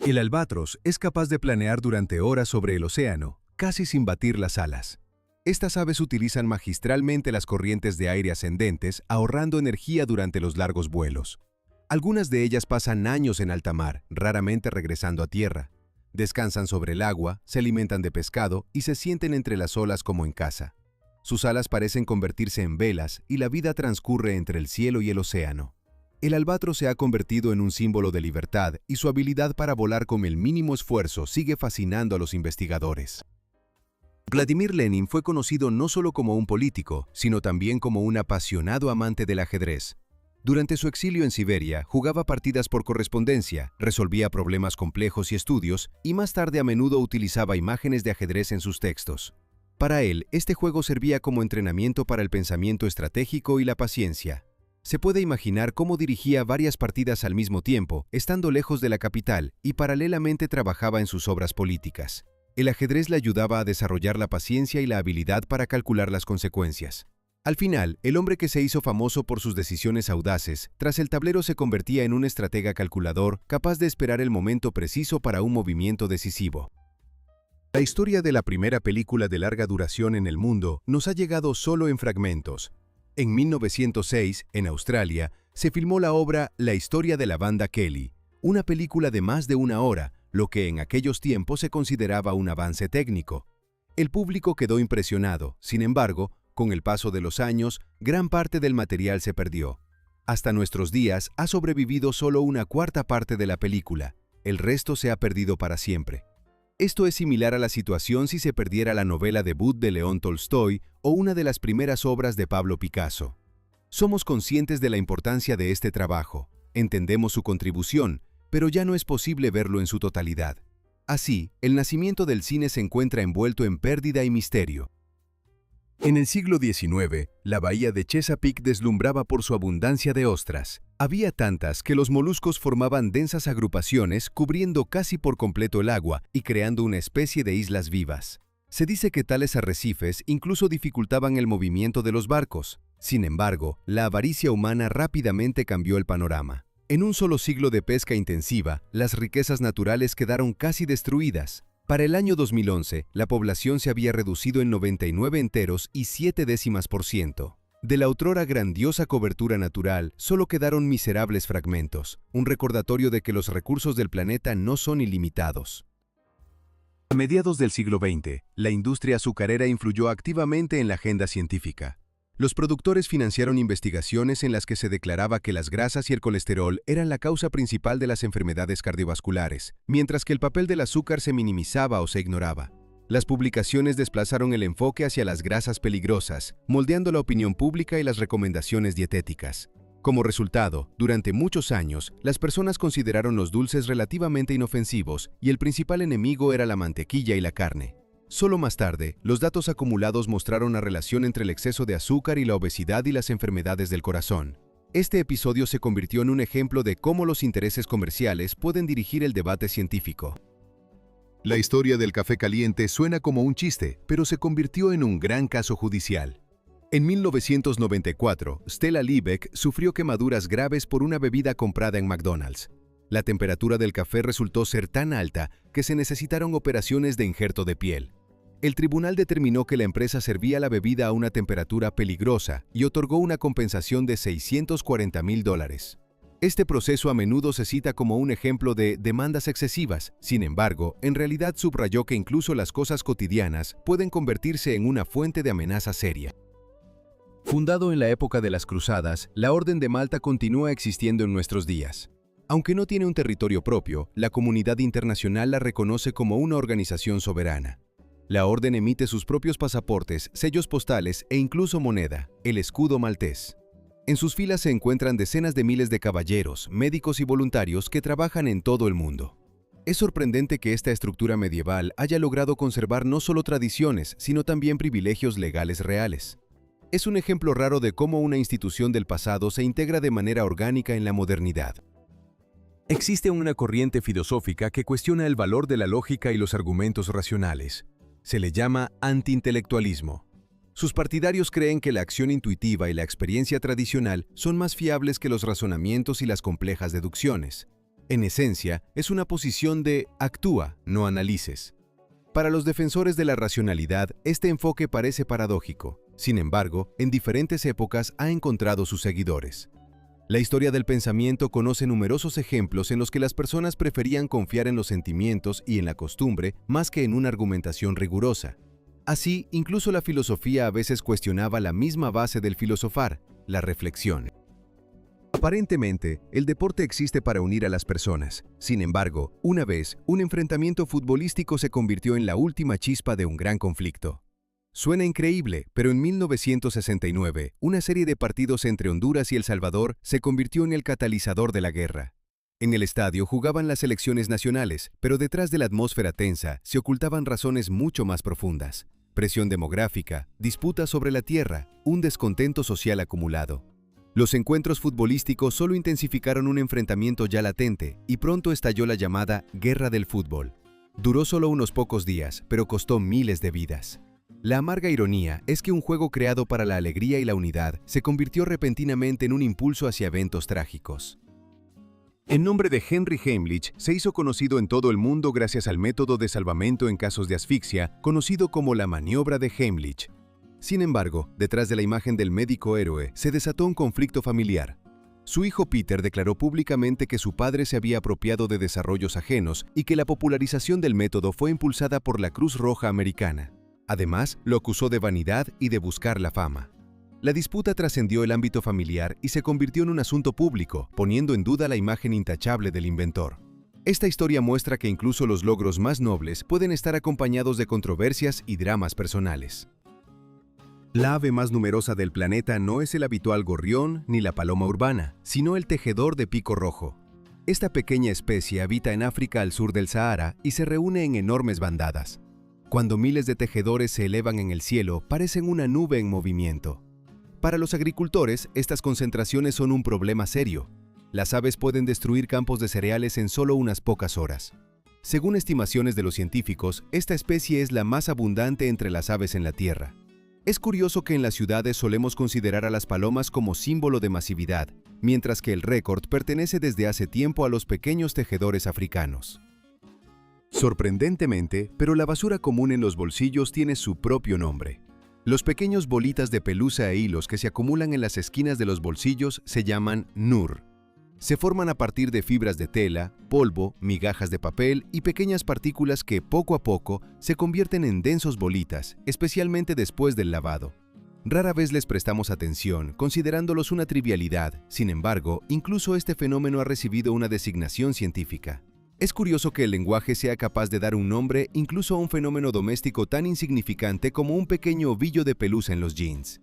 El albatros es capaz de planear durante horas sobre el océano, casi sin batir las alas. Estas aves utilizan magistralmente las corrientes de aire ascendentes, ahorrando energía durante los largos vuelos. Algunas de ellas pasan años en alta mar, raramente regresando a tierra. Descansan sobre el agua, se alimentan de pescado y se sienten entre las olas como en casa. Sus alas parecen convertirse en velas y la vida transcurre entre el cielo y el océano. El albatros se ha convertido en un símbolo de libertad y su habilidad para volar con el mínimo esfuerzo sigue fascinando a los investigadores. Vladimir Lenin fue conocido no solo como un político, sino también como un apasionado amante del ajedrez. Durante su exilio en Siberia, jugaba partidas por correspondencia, resolvía problemas complejos y estudios, y más tarde a menudo utilizaba imágenes de ajedrez en sus textos. Para él, este juego servía como entrenamiento para el pensamiento estratégico y la paciencia. Se puede imaginar cómo dirigía varias partidas al mismo tiempo, estando lejos de la capital, y paralelamente trabajaba en sus obras políticas. El ajedrez le ayudaba a desarrollar la paciencia y la habilidad para calcular las consecuencias. Al final, el hombre que se hizo famoso por sus decisiones audaces, tras el tablero se convertía en un estratega calculador capaz de esperar el momento preciso para un movimiento decisivo. La historia de la primera película de larga duración en el mundo nos ha llegado solo en fragmentos. En 1906, en Australia, se filmó la obra La historia de la banda Kelly, una película de más de una hora, lo que en aquellos tiempos se consideraba un avance técnico. El público quedó impresionado, sin embargo, con el paso de los años, gran parte del material se perdió. Hasta nuestros días ha sobrevivido solo una cuarta parte de la película, el resto se ha perdido para siempre. Esto es similar a la situación si se perdiera la novela debut de León Tolstoy o una de las primeras obras de Pablo Picasso. Somos conscientes de la importancia de este trabajo, entendemos su contribución, pero ya no es posible verlo en su totalidad. Así, el nacimiento del cine se encuentra envuelto en pérdida y misterio. En el siglo XIX, la bahía de Chesapeake deslumbraba por su abundancia de ostras. Había tantas que los moluscos formaban densas agrupaciones cubriendo casi por completo el agua y creando una especie de islas vivas. Se dice que tales arrecifes incluso dificultaban el movimiento de los barcos. Sin embargo, la avaricia humana rápidamente cambió el panorama. En un solo siglo de pesca intensiva, las riquezas naturales quedaron casi destruidas. Para el año 2011, la población se había reducido en 99 enteros y 0,7%. De la otrora grandiosa cobertura natural, solo quedaron miserables fragmentos, un recordatorio de que los recursos del planeta no son ilimitados. A mediados del siglo XX, la industria azucarera influyó activamente en la agenda científica. Los productores financiaron investigaciones en las que se declaraba que las grasas y el colesterol eran la causa principal de las enfermedades cardiovasculares, mientras que el papel del azúcar se minimizaba o se ignoraba. Las publicaciones desplazaron el enfoque hacia las grasas peligrosas, moldeando la opinión pública y las recomendaciones dietéticas. Como resultado, durante muchos años, las personas consideraron los dulces relativamente inofensivos y el principal enemigo era la mantequilla y la carne. Solo más tarde, los datos acumulados mostraron la relación entre el exceso de azúcar y la obesidad y las enfermedades del corazón. Este episodio se convirtió en un ejemplo de cómo los intereses comerciales pueden dirigir el debate científico. La historia del café caliente suena como un chiste, pero se convirtió en un gran caso judicial. En 1994, Stella Liebeck sufrió quemaduras graves por una bebida comprada en McDonald's. La temperatura del café resultó ser tan alta que se necesitaron operaciones de injerto de piel. El tribunal determinó que la empresa servía la bebida a una temperatura peligrosa y otorgó una compensación de $640,000. Este proceso a menudo se cita como un ejemplo de demandas excesivas. Sin embargo, en realidad subrayó que incluso las cosas cotidianas pueden convertirse en una fuente de amenaza seria. Fundado en la época de las Cruzadas, la Orden de Malta continúa existiendo en nuestros días. Aunque no tiene un territorio propio, la comunidad internacional la reconoce como una organización soberana. La Orden emite sus propios pasaportes, sellos postales e incluso moneda, el escudo maltés. En sus filas se encuentran decenas de miles de caballeros, médicos y voluntarios que trabajan en todo el mundo. Es sorprendente que esta estructura medieval haya logrado conservar no solo tradiciones, sino también privilegios legales reales. Es un ejemplo raro de cómo una institución del pasado se integra de manera orgánica en la modernidad. Existe una corriente filosófica que cuestiona el valor de la lógica y los argumentos racionales. Se le llama antiintelectualismo. Sus partidarios creen que la acción intuitiva y la experiencia tradicional son más fiables que los razonamientos y las complejas deducciones. En esencia, es una posición de actúa, no analices. Para los defensores de la racionalidad, este enfoque parece paradójico. Sin embargo, en diferentes épocas ha encontrado sus seguidores. La historia del pensamiento conoce numerosos ejemplos en los que las personas preferían confiar en los sentimientos y en la costumbre más que en una argumentación rigurosa. Así, incluso la filosofía a veces cuestionaba la misma base del filosofar, la reflexión. Aparentemente, el deporte existe para unir a las personas. Sin embargo, una vez, un enfrentamiento futbolístico se convirtió en la última chispa de un gran conflicto. Suena increíble, pero en 1969, una serie de partidos entre Honduras y El Salvador se convirtió en el catalizador de la guerra. En el estadio jugaban las selecciones nacionales, pero detrás de la atmósfera tensa se ocultaban razones mucho más profundas. Presión demográfica, disputas sobre la tierra, un descontento social acumulado. Los encuentros futbolísticos solo intensificaron un enfrentamiento ya latente y pronto estalló la llamada Guerra del Fútbol. Duró solo unos pocos días, pero costó miles de vidas. La amarga ironía es que un juego creado para la alegría y la unidad se convirtió repentinamente en un impulso hacia eventos trágicos. El nombre de Henry Heimlich se hizo conocido en todo el mundo gracias al método de salvamento en casos de asfixia, conocido como la maniobra de Heimlich. Sin embargo, detrás de la imagen del médico héroe se desató un conflicto familiar. Su hijo Peter declaró públicamente que su padre se había apropiado de desarrollos ajenos y que la popularización del método fue impulsada por la Cruz Roja Americana. Además, lo acusó de vanidad y de buscar la fama. La disputa trascendió el ámbito familiar y se convirtió en un asunto público, poniendo en duda la imagen intachable del inventor. Esta historia muestra que incluso los logros más nobles pueden estar acompañados de controversias y dramas personales. La ave más numerosa del planeta no es el habitual gorrión ni la paloma urbana, sino el tejedor de pico rojo. Esta pequeña especie habita en África al sur del Sahara y se reúne en enormes bandadas. Cuando miles de tejedores se elevan en el cielo, parecen una nube en movimiento. Para los agricultores, estas concentraciones son un problema serio. Las aves pueden destruir campos de cereales en solo unas pocas horas. Según estimaciones de los científicos, esta especie es la más abundante entre las aves en la Tierra. Es curioso que en las ciudades solemos considerar a las palomas como símbolo de masividad, mientras que el récord pertenece desde hace tiempo a los pequeños tejedores africanos. Sorprendentemente, pero la basura común en los bolsillos tiene su propio nombre. Los pequeños bolitas de pelusa e hilos que se acumulan en las esquinas de los bolsillos se llaman nur. Se forman a partir de fibras de tela, polvo, migajas de papel y pequeñas partículas que, poco a poco, se convierten en densos bolitas, especialmente después del lavado. Rara vez les prestamos atención, considerándolos una trivialidad. Sin embargo, incluso este fenómeno ha recibido una designación científica. Es curioso que el lenguaje sea capaz de dar un nombre incluso a un fenómeno doméstico tan insignificante como un pequeño ovillo de pelusa en los jeans.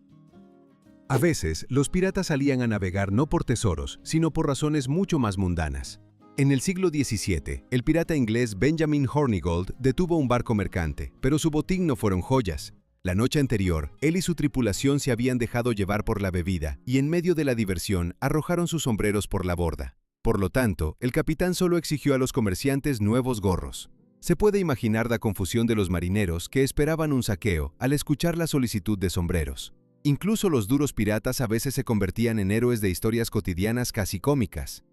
A veces, los piratas salían a navegar no por tesoros, sino por razones mucho más mundanas. En el siglo XVII, el pirata inglés Benjamin Hornigold detuvo un barco mercante, pero su botín no fueron joyas. La noche anterior, él y su tripulación se habían dejado llevar por la bebida y en medio de la diversión arrojaron sus sombreros por la borda. Por lo tanto, el capitán solo exigió a los comerciantes nuevos gorros. Se puede imaginar la confusión de los marineros que esperaban un saqueo al escuchar la solicitud de sombreros. Incluso los duros piratas a veces se convertían en héroes de historias cotidianas casi cómicas.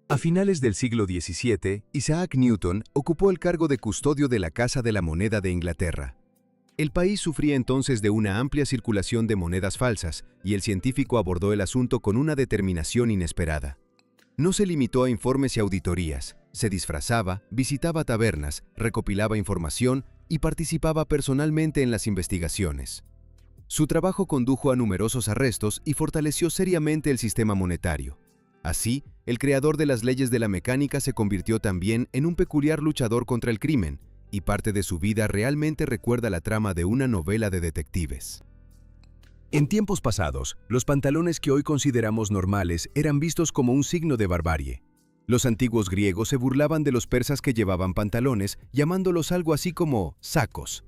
A finales del siglo XVII, Isaac Newton ocupó el cargo de custodio de la Casa de la Moneda de Inglaterra. El país sufría entonces de una amplia circulación de monedas falsas y el científico abordó el asunto con una determinación inesperada. No se limitó a informes y auditorías, se disfrazaba, visitaba tabernas, recopilaba información y participaba personalmente en las investigaciones. Su trabajo condujo a numerosos arrestos y fortaleció seriamente el sistema monetario. Así, el creador de las leyes de la mecánica se convirtió también en un peculiar luchador contra el crimen, y parte de su vida realmente recuerda la trama de una novela de detectives. En tiempos pasados, los pantalones que hoy consideramos normales eran vistos como un signo de barbarie. Los antiguos griegos se burlaban de los persas que llevaban pantalones, llamándolos algo así como sacos.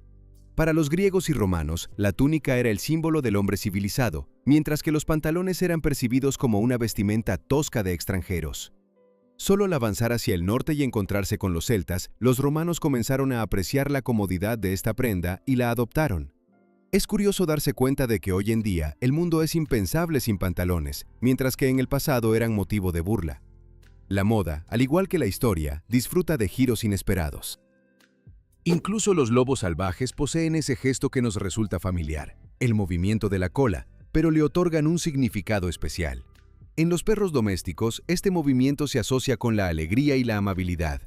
Para los griegos y romanos, la túnica era el símbolo del hombre civilizado, mientras que los pantalones eran percibidos como una vestimenta tosca de extranjeros. Solo al avanzar hacia el norte y encontrarse con los celtas, los romanos comenzaron a apreciar la comodidad de esta prenda y la adoptaron. Es curioso darse cuenta de que hoy en día el mundo es impensable sin pantalones, mientras que en el pasado eran motivo de burla. La moda, al igual que la historia, disfruta de giros inesperados. Incluso los lobos salvajes poseen ese gesto que nos resulta familiar, el movimiento de la cola, pero le otorgan un significado especial. En los perros domésticos, este movimiento se asocia con la alegría y la amabilidad.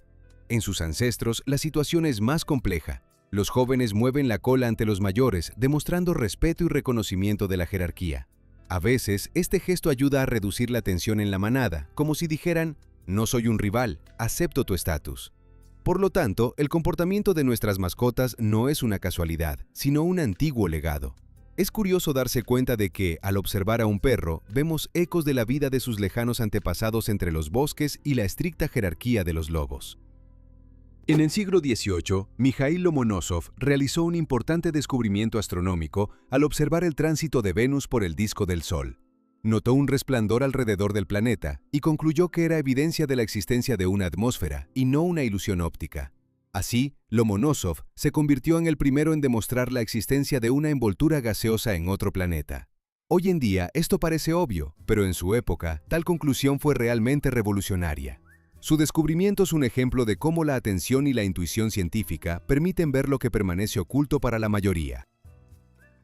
En sus ancestros, la situación es más compleja. Los jóvenes mueven la cola ante los mayores, demostrando respeto y reconocimiento de la jerarquía. A veces, este gesto ayuda a reducir la tensión en la manada, como si dijeran, no soy un rival, acepto tu estatus. Por lo tanto, el comportamiento de nuestras mascotas no es una casualidad, sino un antiguo legado. Es curioso darse cuenta de que, al observar a un perro, vemos ecos de la vida de sus lejanos antepasados entre los bosques y la estricta jerarquía de los lobos. En el siglo XVIII, Mikhail Lomonosov realizó un importante descubrimiento astronómico al observar el tránsito de Venus por el disco del Sol. Notó un resplandor alrededor del planeta y concluyó que era evidencia de la existencia de una atmósfera y no una ilusión óptica. Así, Lomonosov se convirtió en el primero en demostrar la existencia de una envoltura gaseosa en otro planeta. Hoy en día esto parece obvio, pero en su época tal conclusión fue realmente revolucionaria. Su descubrimiento es un ejemplo de cómo la atención y la intuición científica permiten ver lo que permanece oculto para la mayoría.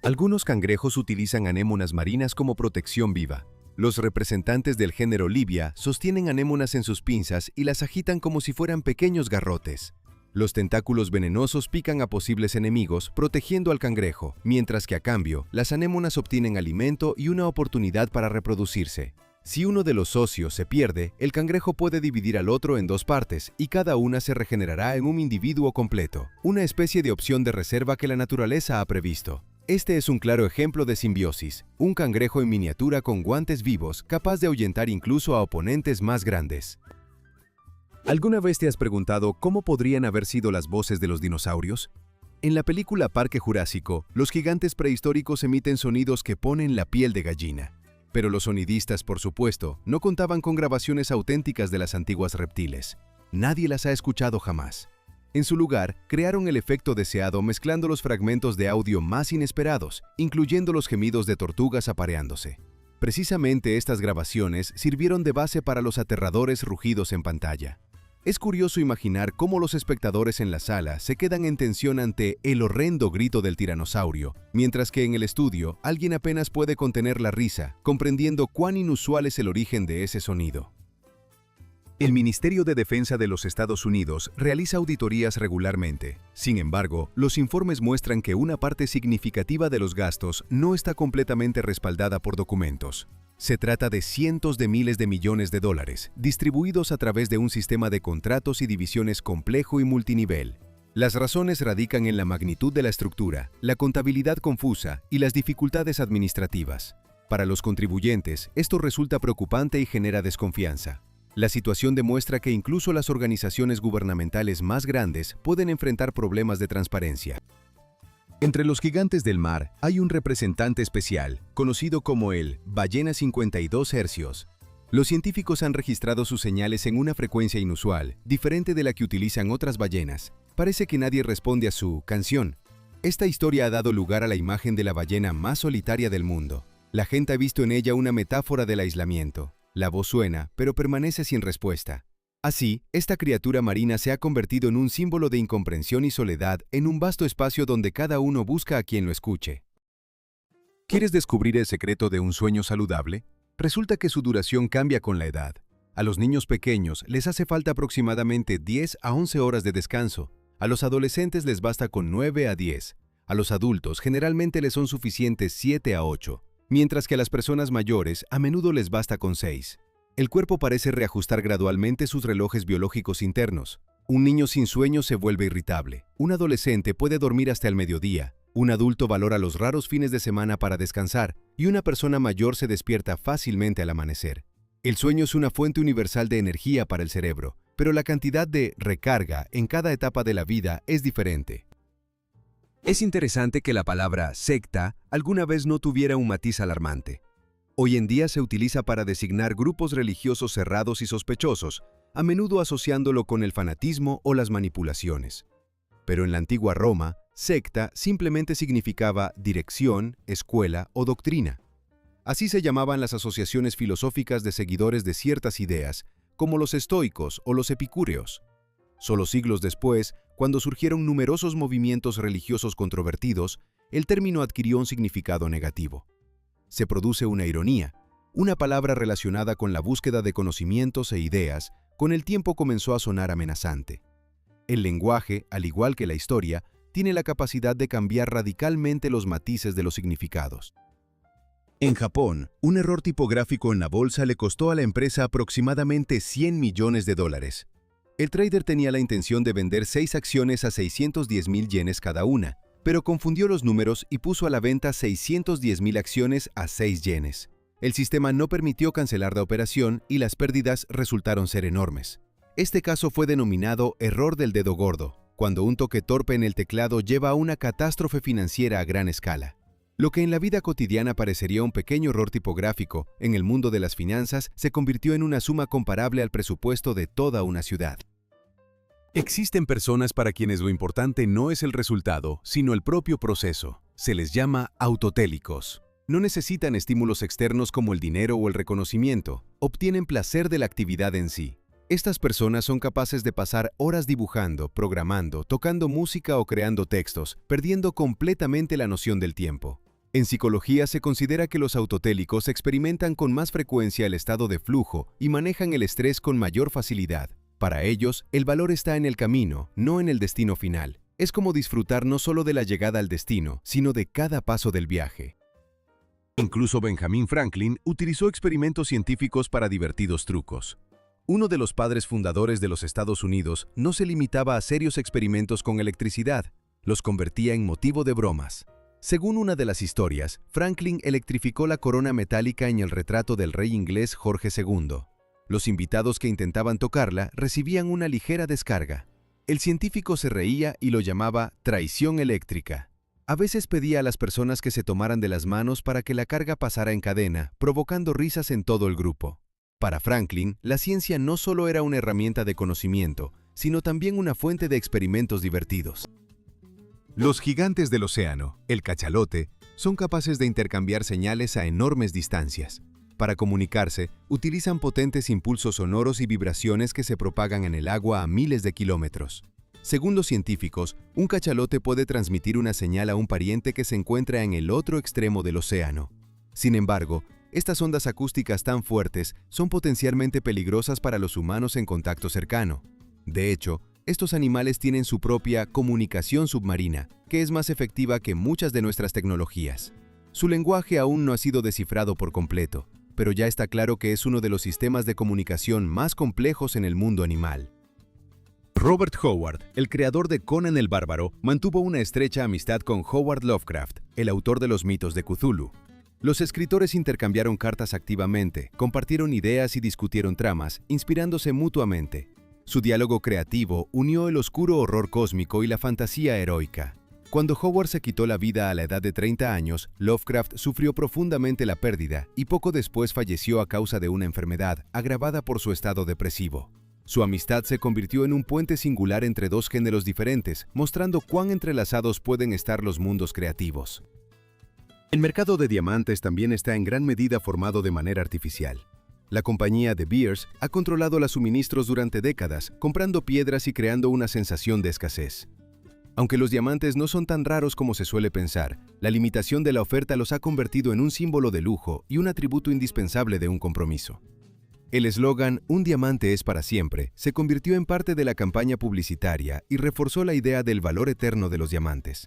Algunos cangrejos utilizan anémonas marinas como protección viva. Los representantes del género Libia sostienen anémonas en sus pinzas y las agitan como si fueran pequeños garrotes. Los tentáculos venenosos pican a posibles enemigos, protegiendo al cangrejo, mientras que a cambio, las anémonas obtienen alimento y una oportunidad para reproducirse. Si uno de los socios se pierde, el cangrejo puede dividir al otro en dos partes y cada una se regenerará en un individuo completo, una especie de opción de reserva que la naturaleza ha previsto. Este es un claro ejemplo de simbiosis, un cangrejo en miniatura con guantes vivos capaz de ahuyentar incluso a oponentes más grandes. ¿Alguna vez te has preguntado cómo podrían haber sido las voces de los dinosaurios? En la película Parque Jurásico, los gigantes prehistóricos emiten sonidos que ponen la piel de gallina. Pero los sonidistas, por supuesto, no contaban con grabaciones auténticas de las antiguas reptiles. Nadie las ha escuchado jamás. En su lugar, crearon el efecto deseado mezclando los fragmentos de audio más inesperados, incluyendo los gemidos de tortugas apareándose. Precisamente estas grabaciones sirvieron de base para los aterradores rugidos en pantalla. Es curioso imaginar cómo los espectadores en la sala se quedan en tensión ante el horrendo grito del tiranosaurio, mientras que en el estudio alguien apenas puede contener la risa, comprendiendo cuán inusual es el origen de ese sonido. El Ministerio de Defensa de los Estados Unidos realiza auditorías regularmente. Sin embargo, los informes muestran que una parte significativa de los gastos no está completamente respaldada por documentos. Se trata de cientos de miles de millones de dólares, distribuidos a través de un sistema de contratos y divisiones complejo y multinivel. Las razones radican en la magnitud de la estructura, la contabilidad confusa y las dificultades administrativas. Para los contribuyentes, esto resulta preocupante y genera desconfianza. La situación demuestra que incluso las organizaciones gubernamentales más grandes pueden enfrentar problemas de transparencia. Entre los gigantes del mar hay un representante especial, conocido como el ballena 52 Hz. Los científicos han registrado sus señales en una frecuencia inusual, diferente de la que utilizan otras ballenas. Parece que nadie responde a su canción. Esta historia ha dado lugar a la imagen de la ballena más solitaria del mundo. La gente ha visto en ella una metáfora del aislamiento. La voz suena, pero permanece sin respuesta. Así, esta criatura marina se ha convertido en un símbolo de incomprensión y soledad en un vasto espacio donde cada uno busca a quien lo escuche. ¿Quieres descubrir el secreto de un sueño saludable? Resulta que su duración cambia con la edad. A los niños pequeños les hace falta aproximadamente 10 a 11 horas de descanso. A los adolescentes les basta con 9 a 10. A los adultos generalmente les son suficientes 7 a 8, mientras que a las personas mayores a menudo les basta con 6. El cuerpo parece reajustar gradualmente sus relojes biológicos internos. Un niño sin sueño se vuelve irritable. Un adolescente puede dormir hasta el mediodía. Un adulto valora los raros fines de semana para descansar y una persona mayor se despierta fácilmente al amanecer. El sueño es una fuente universal de energía para el cerebro, pero la cantidad de recarga en cada etapa de la vida es diferente. Es interesante que la palabra secta alguna vez no tuviera un matiz alarmante. Hoy en día se utiliza para designar grupos religiosos cerrados y sospechosos, a menudo asociándolo con el fanatismo o las manipulaciones. Pero en la antigua Roma, secta simplemente significaba dirección, escuela o doctrina. Así se llamaban las asociaciones filosóficas de seguidores de ciertas ideas, como los estoicos o los epicúreos. Solo siglos después, cuando surgieron numerosos movimientos religiosos controvertidos, el término adquirió un significado negativo. Se produce una ironía. Una palabra relacionada con la búsqueda de conocimientos e ideas, con el tiempo comenzó a sonar amenazante. El lenguaje, al igual que la historia, tiene la capacidad de cambiar radicalmente los matices de los significados. En Japón, un error tipográfico en la bolsa le costó a la empresa aproximadamente $100 millones. El trader tenía la intención de vender 6 acciones a 610,000 yenes cada una, pero confundió los números y puso a la venta 610,000 acciones a 6 yenes. El sistema no permitió cancelar la operación y las pérdidas resultaron ser enormes. Este caso fue denominado error del dedo gordo, cuando un toque torpe en el teclado lleva a una catástrofe financiera a gran escala. Lo que en la vida cotidiana parecería un pequeño error tipográfico, en el mundo de las finanzas se convirtió en una suma comparable al presupuesto de toda una ciudad. Existen personas para quienes lo importante no es el resultado, sino el propio proceso. Se les llama autotélicos. No necesitan estímulos externos como el dinero o el reconocimiento. Obtienen placer de la actividad en sí. Estas personas son capaces de pasar horas dibujando, programando, tocando música o creando textos, perdiendo completamente la noción del tiempo. En psicología se considera que los autotélicos experimentan con más frecuencia el estado de flujo y manejan el estrés con mayor facilidad. Para ellos, el valor está en el camino, no en el destino final. Es como disfrutar no solo de la llegada al destino, sino de cada paso del viaje. Incluso Benjamin Franklin utilizó experimentos científicos para divertidos trucos. Uno de los padres fundadores de los Estados Unidos no se limitaba a serios experimentos con electricidad, los convertía en motivo de bromas. Según una de las historias, Franklin electrificó la corona metálica en el retrato del rey inglés Jorge II. Los invitados que intentaban tocarla recibían una ligera descarga. El científico se reía y lo llamaba traición eléctrica. A veces pedía a las personas que se tomaran de las manos para que la carga pasara en cadena, provocando risas en todo el grupo. Para Franklin, la ciencia no solo era una herramienta de conocimiento, sino también una fuente de experimentos divertidos. Los gigantes del océano, el cachalote, son capaces de intercambiar señales a enormes distancias. Para comunicarse, utilizan potentes impulsos sonoros y vibraciones que se propagan en el agua a miles de kilómetros. Según los científicos, un cachalote puede transmitir una señal a un pariente que se encuentra en el otro extremo del océano. Sin embargo, estas ondas acústicas tan fuertes son potencialmente peligrosas para los humanos en contacto cercano. De hecho, estos animales tienen su propia comunicación submarina, que es más efectiva que muchas de nuestras tecnologías. Su lenguaje aún no ha sido descifrado por completo, pero ya está claro que es uno de los sistemas de comunicación más complejos en el mundo animal. Robert Howard, el creador de Conan el Bárbaro, mantuvo una estrecha amistad con Howard Lovecraft, el autor de los mitos de Cthulhu. Los escritores intercambiaron cartas activamente, compartieron ideas y discutieron tramas, inspirándose mutuamente. Su diálogo creativo unió el oscuro horror cósmico y la fantasía heroica. Cuando Howard se quitó la vida a la edad de 30 años, Lovecraft sufrió profundamente la pérdida y poco después falleció a causa de una enfermedad agravada por su estado depresivo. Su amistad se convirtió en un puente singular entre dos géneros diferentes, mostrando cuán entrelazados pueden estar los mundos creativos. El mercado de diamantes también está en gran medida formado de manera artificial. La compañía De Beers ha controlado los suministros durante décadas, comprando piedras y creando una sensación de escasez. Aunque los diamantes no son tan raros como se suele pensar, la limitación de la oferta los ha convertido en un símbolo de lujo y un atributo indispensable de un compromiso. El eslogan «Un diamante es para siempre» se convirtió en parte de la campaña publicitaria y reforzó la idea del valor eterno de los diamantes.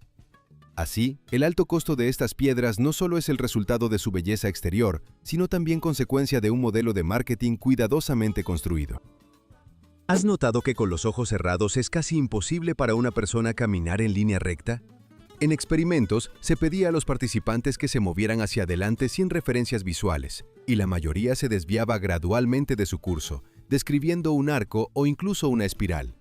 Así, el alto costo de estas piedras no solo es el resultado de su belleza exterior, sino también consecuencia de un modelo de marketing cuidadosamente construido. ¿Has notado que con los ojos cerrados es casi imposible para una persona caminar en línea recta? En experimentos, se pedía a los participantes que se movieran hacia adelante sin referencias visuales, y la mayoría se desviaba gradualmente de su curso, describiendo un arco o incluso una espiral.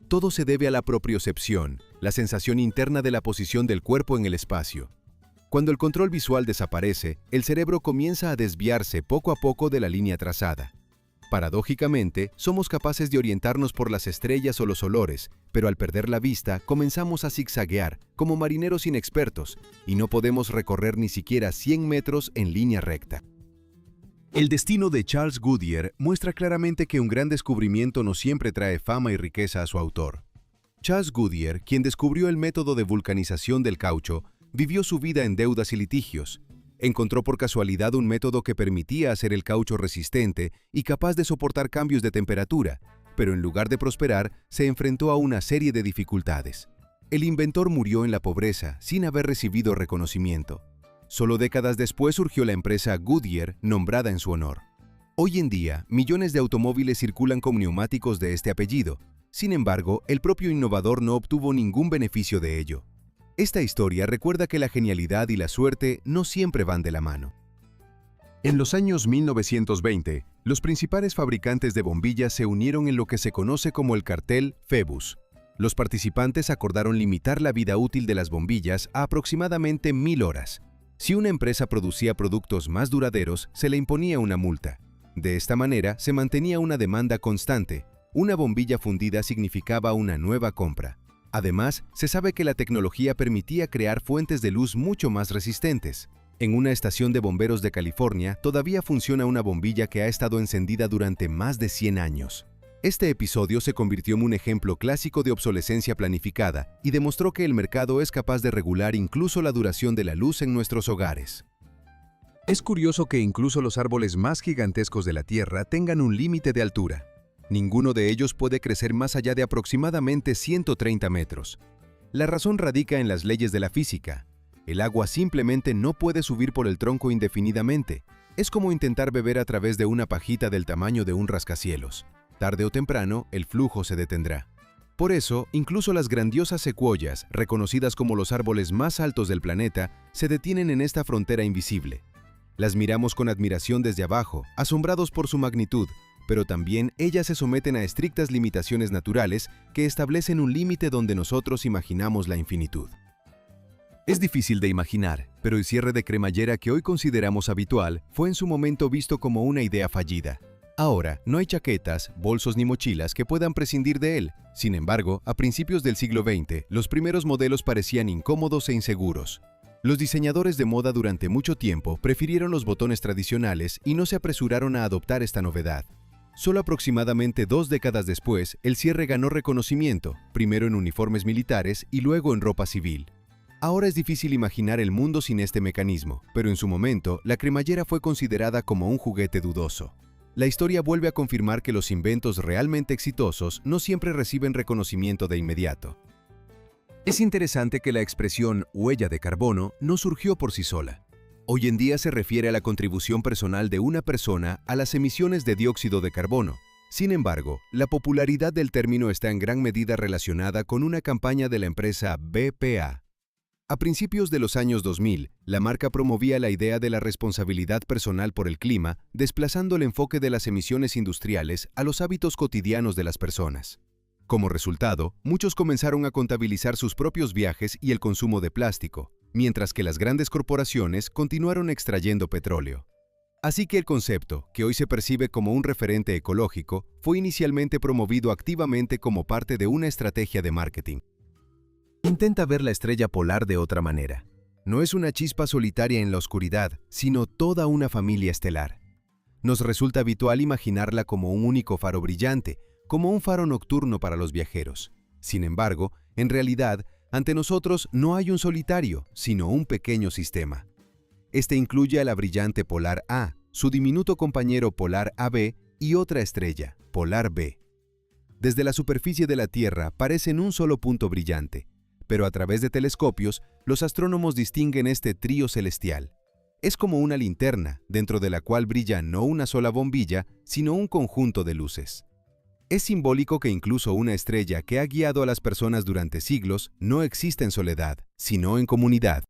Todo se debe a la propriocepción, la sensación interna de la posición del cuerpo en el espacio. Cuando el control visual desaparece, el cerebro comienza a desviarse poco a poco de la línea trazada. Paradójicamente, somos capaces de orientarnos por las estrellas o los olores, pero al perder la vista, comenzamos a zigzaguear, como marineros inexpertos, y no podemos recorrer ni siquiera 100 metros en línea recta. El destino de Charles Goodyear muestra claramente que un gran descubrimiento no siempre trae fama y riqueza a su autor. Charles Goodyear, quien descubrió el método de vulcanización del caucho, vivió su vida en deudas y litigios. Encontró por casualidad un método que permitía hacer el caucho resistente y capaz de soportar cambios de temperatura, pero en lugar de prosperar, se enfrentó a una serie de dificultades. El inventor murió en la pobreza sin haber recibido reconocimiento. Solo décadas después surgió la empresa Goodyear, nombrada en su honor. Hoy en día, millones de automóviles circulan con neumáticos de este apellido. Sin embargo, el propio innovador no obtuvo ningún beneficio de ello. Esta historia recuerda que la genialidad y la suerte no siempre van de la mano. En los años 1920, los principales fabricantes de bombillas se unieron en lo que se conoce como el cartel Phoebus. Los participantes acordaron limitar la vida útil de las bombillas a aproximadamente 1000 horas. Si una empresa producía productos más duraderos, se le imponía una multa. De esta manera, se mantenía una demanda constante. Una bombilla fundida significaba una nueva compra. Además, se sabe que la tecnología permitía crear fuentes de luz mucho más resistentes. En una estación de bomberos de California todavía funciona una bombilla que ha estado encendida durante más de 100 años. Este episodio se convirtió en un ejemplo clásico de obsolescencia planificada y demostró que el mercado es capaz de regular incluso la duración de la luz en nuestros hogares. Es curioso que incluso los árboles más gigantescos de la Tierra tengan un límite de altura. Ninguno de ellos puede crecer más allá de aproximadamente 130 metros. La razón radica en las leyes de la física. El agua simplemente no puede subir por el tronco indefinidamente. Es como intentar beber a través de una pajita del tamaño de un rascacielos. Tarde o temprano, el flujo se detendrá. Por eso, incluso las grandiosas secuoyas, reconocidas como los árboles más altos del planeta, se detienen en esta frontera invisible. Las miramos con admiración desde abajo, asombrados por su magnitud, pero también ellas se someten a estrictas limitaciones naturales que establecen un límite donde nosotros imaginamos la infinitud. Es difícil de imaginar, pero el cierre de cremallera que hoy consideramos habitual fue en su momento visto como una idea fallida. Ahora, no hay chaquetas, bolsos ni mochilas que puedan prescindir de él. Sin embargo, a principios del siglo XX, los primeros modelos parecían incómodos e inseguros. Los diseñadores de moda durante mucho tiempo prefirieron los botones tradicionales y no se apresuraron a adoptar esta novedad. Solo aproximadamente 2 décadas después, el cierre ganó reconocimiento, primero en uniformes militares y luego en ropa civil. Ahora es difícil imaginar el mundo sin este mecanismo, pero en su momento, la cremallera fue considerada como un juguete dudoso. La historia vuelve a confirmar que los inventos realmente exitosos no siempre reciben reconocimiento de inmediato. Es interesante que la expresión huella de carbono no surgió por sí sola. Hoy en día se refiere a la contribución personal de una persona a las emisiones de dióxido de carbono. Sin embargo, la popularidad del término está en gran medida relacionada con una campaña de la empresa BPA. A principios de los años 2000, la marca promovía la idea de la responsabilidad personal por el clima, desplazando el enfoque de las emisiones industriales a los hábitos cotidianos de las personas. Como resultado, muchos comenzaron a contabilizar sus propios viajes y el consumo de plástico, mientras que las grandes corporaciones continuaron extrayendo petróleo. Así que el concepto, que hoy se percibe como un referente ecológico, fue inicialmente promovido activamente como parte de una estrategia de marketing. Intenta ver la estrella polar de otra manera. No es una chispa solitaria en la oscuridad, sino toda una familia estelar. Nos resulta habitual imaginarla como un único faro brillante, como un faro nocturno para los viajeros. Sin embargo, en realidad, ante nosotros no hay un solitario, sino un pequeño sistema. Este incluye a la brillante Polar A, su diminuto compañero Polar AB y otra estrella, Polar B. Desde la superficie de la Tierra parecen un solo punto brillante, pero a través de telescopios, los astrónomos distinguen este trío celestial. Es como una linterna, dentro de la cual brilla no una sola bombilla, sino un conjunto de luces. Es simbólico que incluso una estrella que ha guiado a las personas durante siglos no existe en soledad, sino en comunidad.